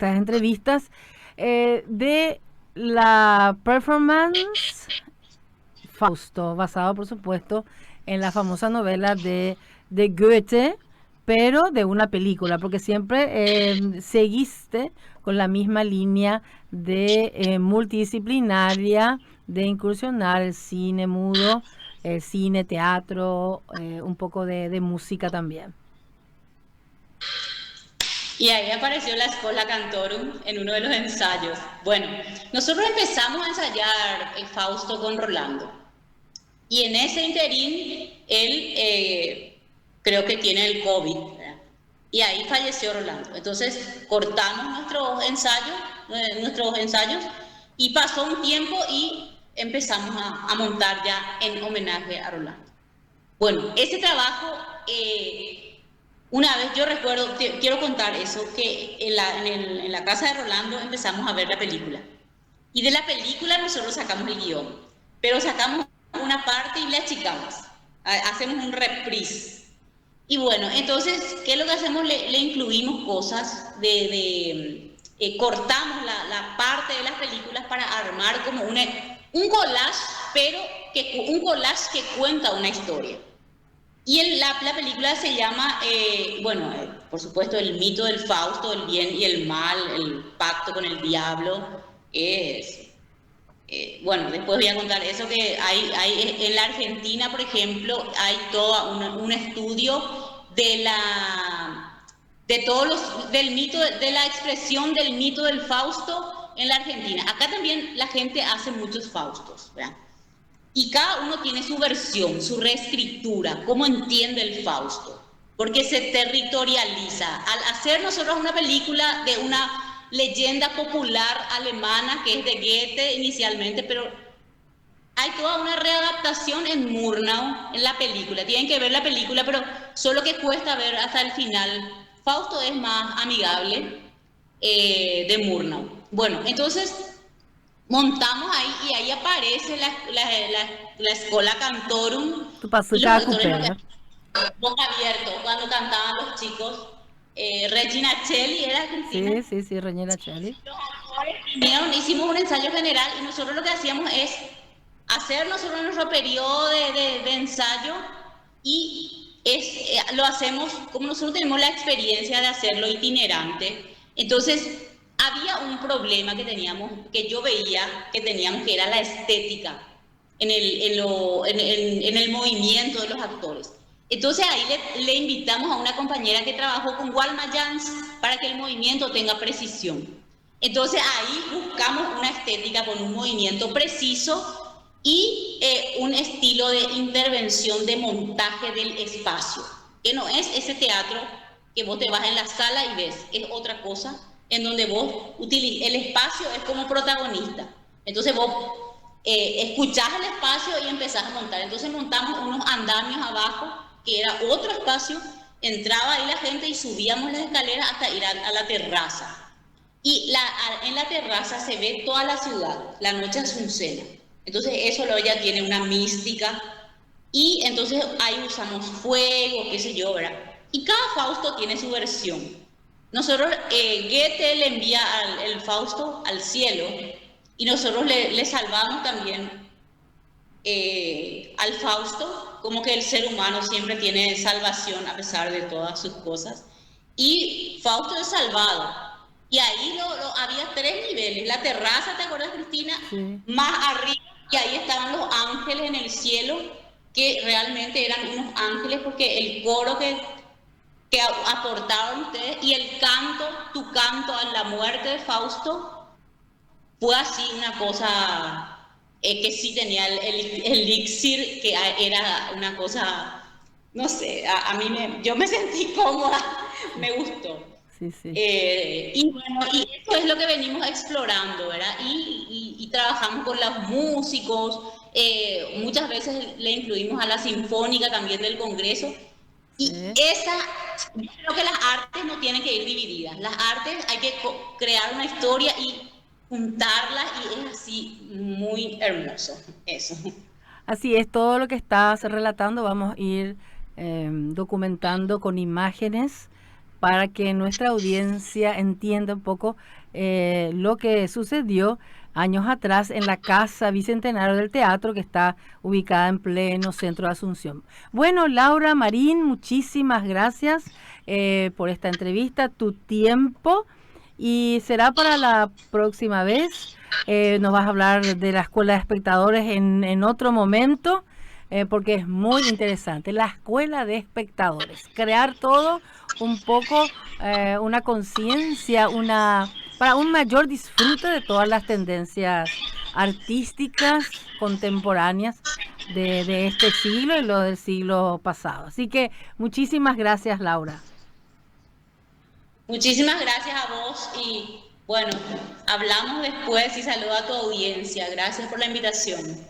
Speaker 4: entrevistas, de la performance Fausto, basado por supuesto en la famosa novela de Goethe, pero de una película, porque siempre seguiste con la misma línea de multidisciplinaria, de incursionar el cine mudo, el cine, teatro, un poco de música también.
Speaker 6: Y ahí apareció la Schola Cantorum en uno de los ensayos. Bueno, nosotros empezamos a ensayar el Fausto con Rolando. Y en ese interín, él creo que tiene el COVID, ¿verdad? Y ahí falleció Rolando. Entonces cortamos nuestros ensayos y pasó un tiempo y empezamos a montar ya en homenaje a Rolando. Bueno, ese trabajo, una vez yo recuerdo, quiero contar eso, que en la casa de Rolando empezamos a ver la película. Y de la película nosotros sacamos el guión, pero sacamos una parte y la achicamos, hacemos un reprise. Y bueno, entonces, ¿qué es lo que hacemos? Le incluimos cosas cortamos la parte de las películas para armar como un collage, pero un collage que cuenta una historia. Y la película se llama, por supuesto, el mito del Fausto, el bien y el mal, el pacto con el diablo. Después voy a contar eso, que hay en la Argentina, por ejemplo, hay todo un estudio del mito, de la expresión del mito del Fausto en la Argentina. Acá también la gente hace muchos Faustos, ¿verdad? Y cada uno tiene su versión, su reescritura, cómo entiende el Fausto, porque se territorializa. Al hacer nosotros una película de una leyenda popular alemana, que es de Goethe inicialmente, pero hay toda una readaptación en Murnau en la película. Tienen que ver la película, pero solo que cuesta ver hasta el final. Fausto es más amigable de Murnau. Bueno, entonces montamos ahí y ahí aparece la Schola Cantorum.
Speaker 4: Tu pasó cada cupera.
Speaker 6: Boca abierto, cuando cantaban los chicos. Regina Celli era argentina.
Speaker 4: Sí, Regina Celli.
Speaker 6: Los actores vinieron, hicimos un ensayo general y nosotros lo que hacíamos es hacer nosotros nuestro periodo de ensayo y lo hacemos como nosotros tenemos la experiencia de hacerlo itinerante. Entonces había un problema que yo veía que teníamos, que era la estética en el movimiento de los actores. Entonces ahí le invitamos a una compañera que trabajó con Walma Jans para que el movimiento tenga precisión. Entonces ahí buscamos una estética con un movimiento preciso y un estilo de intervención, de montaje del espacio, que no es ese teatro que vos te vas en la sala y ves, es otra cosa, en donde vos el espacio es como protagonista. Entonces vos escuchás el espacio y empezás a montar. Entonces montamos unos andamios abajo, que era otro espacio, entraba ahí la gente y subíamos las escaleras hasta ir a la terraza. Y en la terraza se ve toda la ciudad, la noche azucena. Entonces eso ya tiene una mística. Y entonces ahí usamos fuego, qué sé yo, ¿verdad? Y cada Fausto tiene su versión. Nosotros, Goethe le envía el Fausto al cielo y nosotros le salvamos también al Fausto, como que el ser humano siempre tiene salvación a pesar de todas sus cosas. y Fausto el Salvado. Y ahí había 3 niveles. La terraza, ¿te acuerdas, Cristina?
Speaker 4: Sí.
Speaker 6: Más arriba, y ahí estaban los ángeles en el cielo, que realmente eran unos ángeles, porque el coro que aportaron ustedes y el canto, tu canto a la muerte de Fausto, fue así una cosa que sí tenía el elixir, que era una cosa, no sé, yo me sentí cómoda, me gustó.
Speaker 4: Sí, sí.
Speaker 6: Y bueno, y eso es lo que venimos explorando, ¿verdad? Y trabajamos con los músicos, muchas veces le incluimos a la Sinfónica también del Congreso. Y
Speaker 4: Sí.
Speaker 6: yo creo que las artes no tienen que ir divididas. Las artes hay que crear una historia y juntarlas, y es así muy hermoso eso.
Speaker 4: Así es, todo lo que estás relatando vamos a ir documentando con imágenes para que nuestra audiencia entienda un poco lo que sucedió años atrás en la Casa Bicentenario del Teatro, que está ubicada en pleno centro de Asunción. Bueno, Laura Marín, muchísimas gracias por esta entrevista, tu tiempo, y será para la próxima vez. Nos vas a hablar de la Escuela de Espectadores en otro momento, porque es muy interesante. La Escuela de Espectadores, crear todo un poco, una conciencia, para un mayor disfrute de todas las tendencias artísticas contemporáneas de este siglo y lo del siglo pasado. Así que muchísimas gracias, Laura.
Speaker 6: Muchísimas gracias a vos, y bueno, hablamos después, y saludo a tu audiencia. Gracias por la invitación.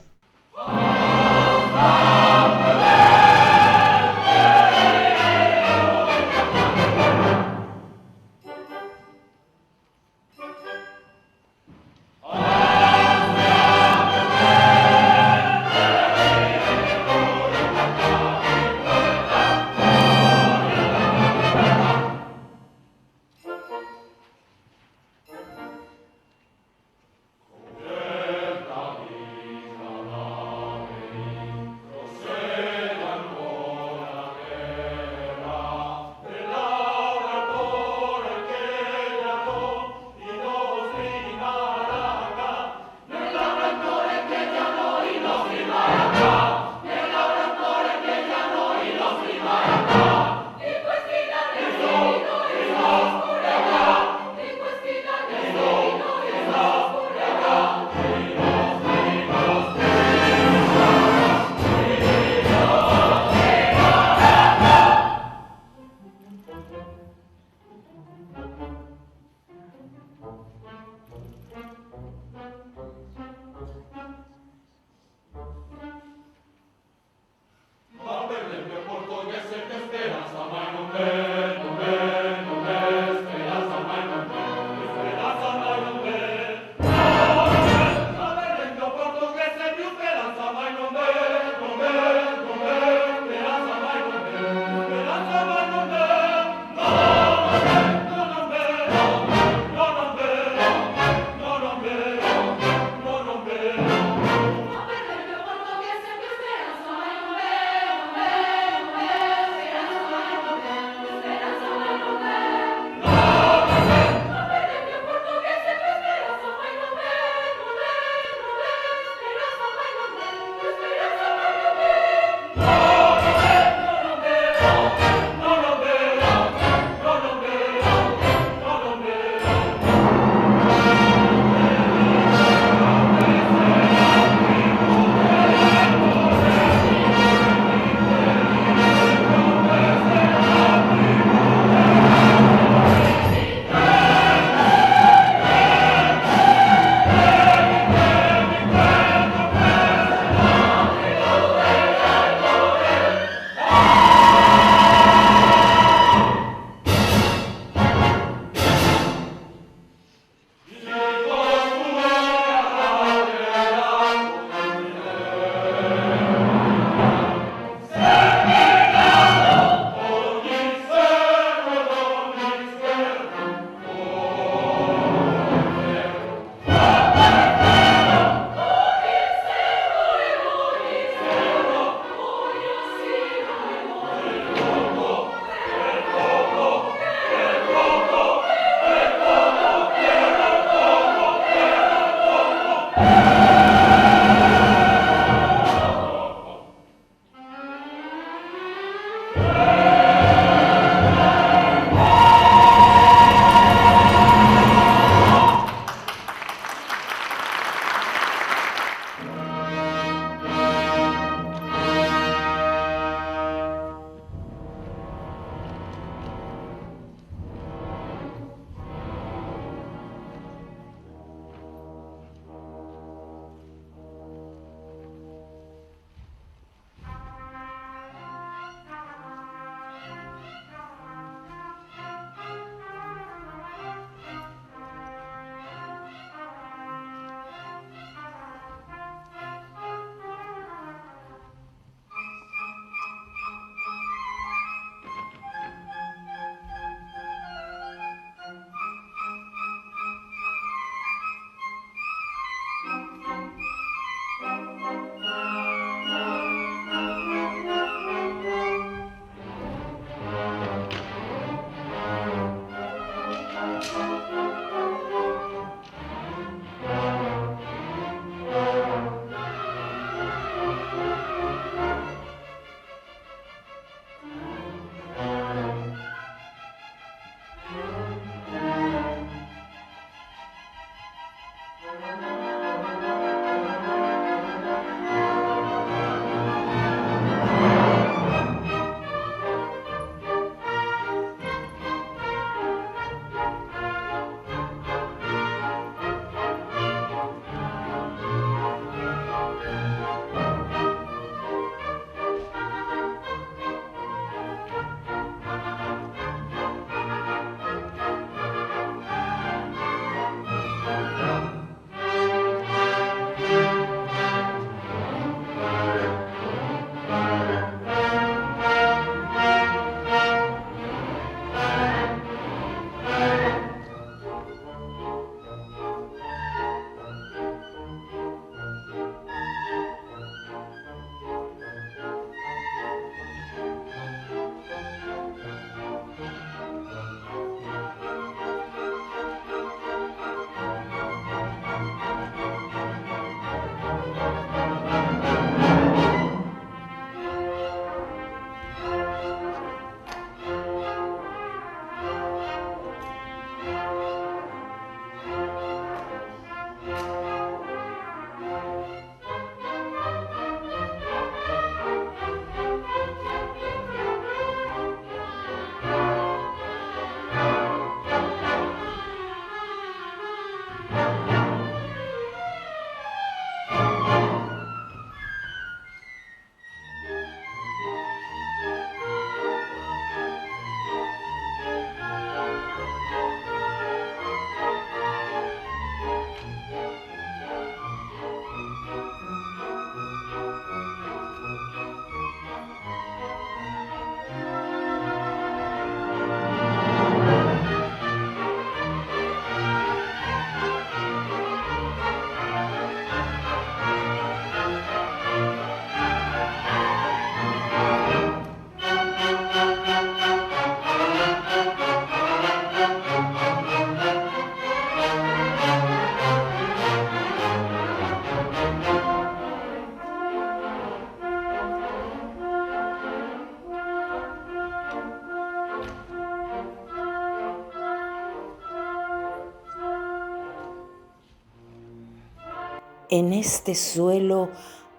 Speaker 7: En este suelo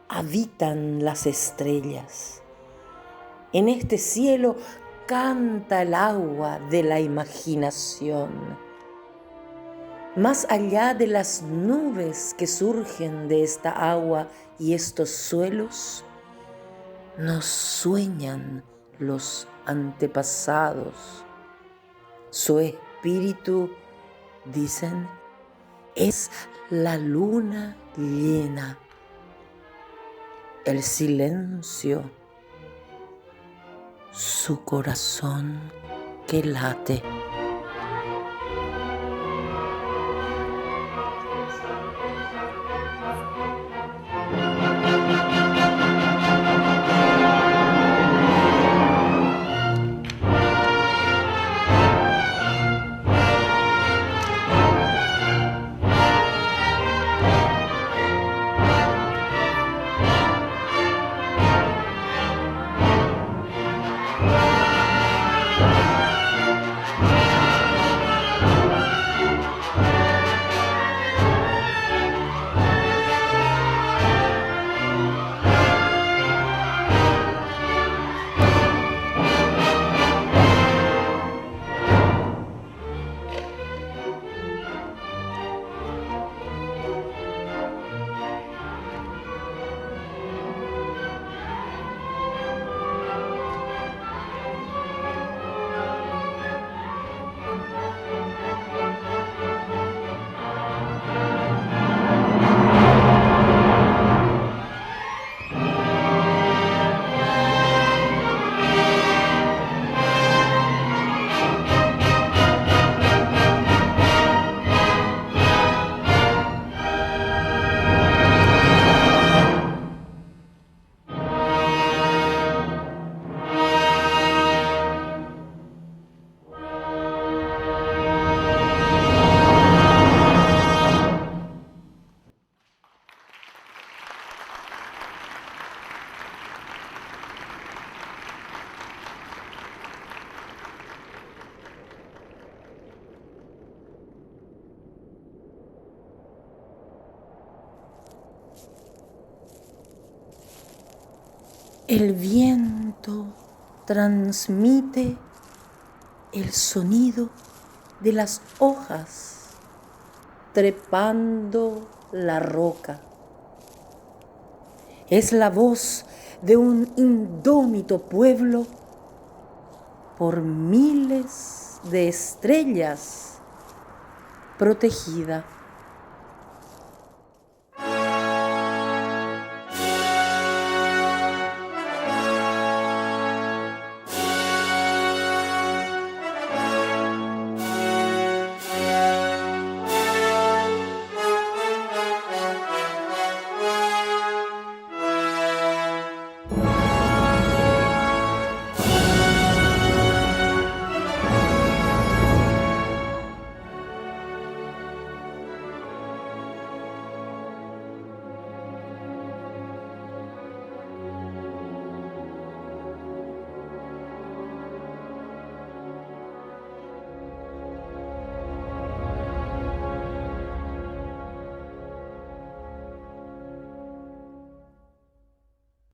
Speaker 7: habitan las estrellas. En este cielo canta el agua de la imaginación. Más allá de las nubes que surgen de esta agua y estos suelos, nos sueñan los antepasados. Su espíritu, dicen, es la luna llena. El silencio, su corazón que late. El viento transmite el sonido de las hojas trepando la roca. Es la voz de un indómito pueblo por miles de estrellas protegida.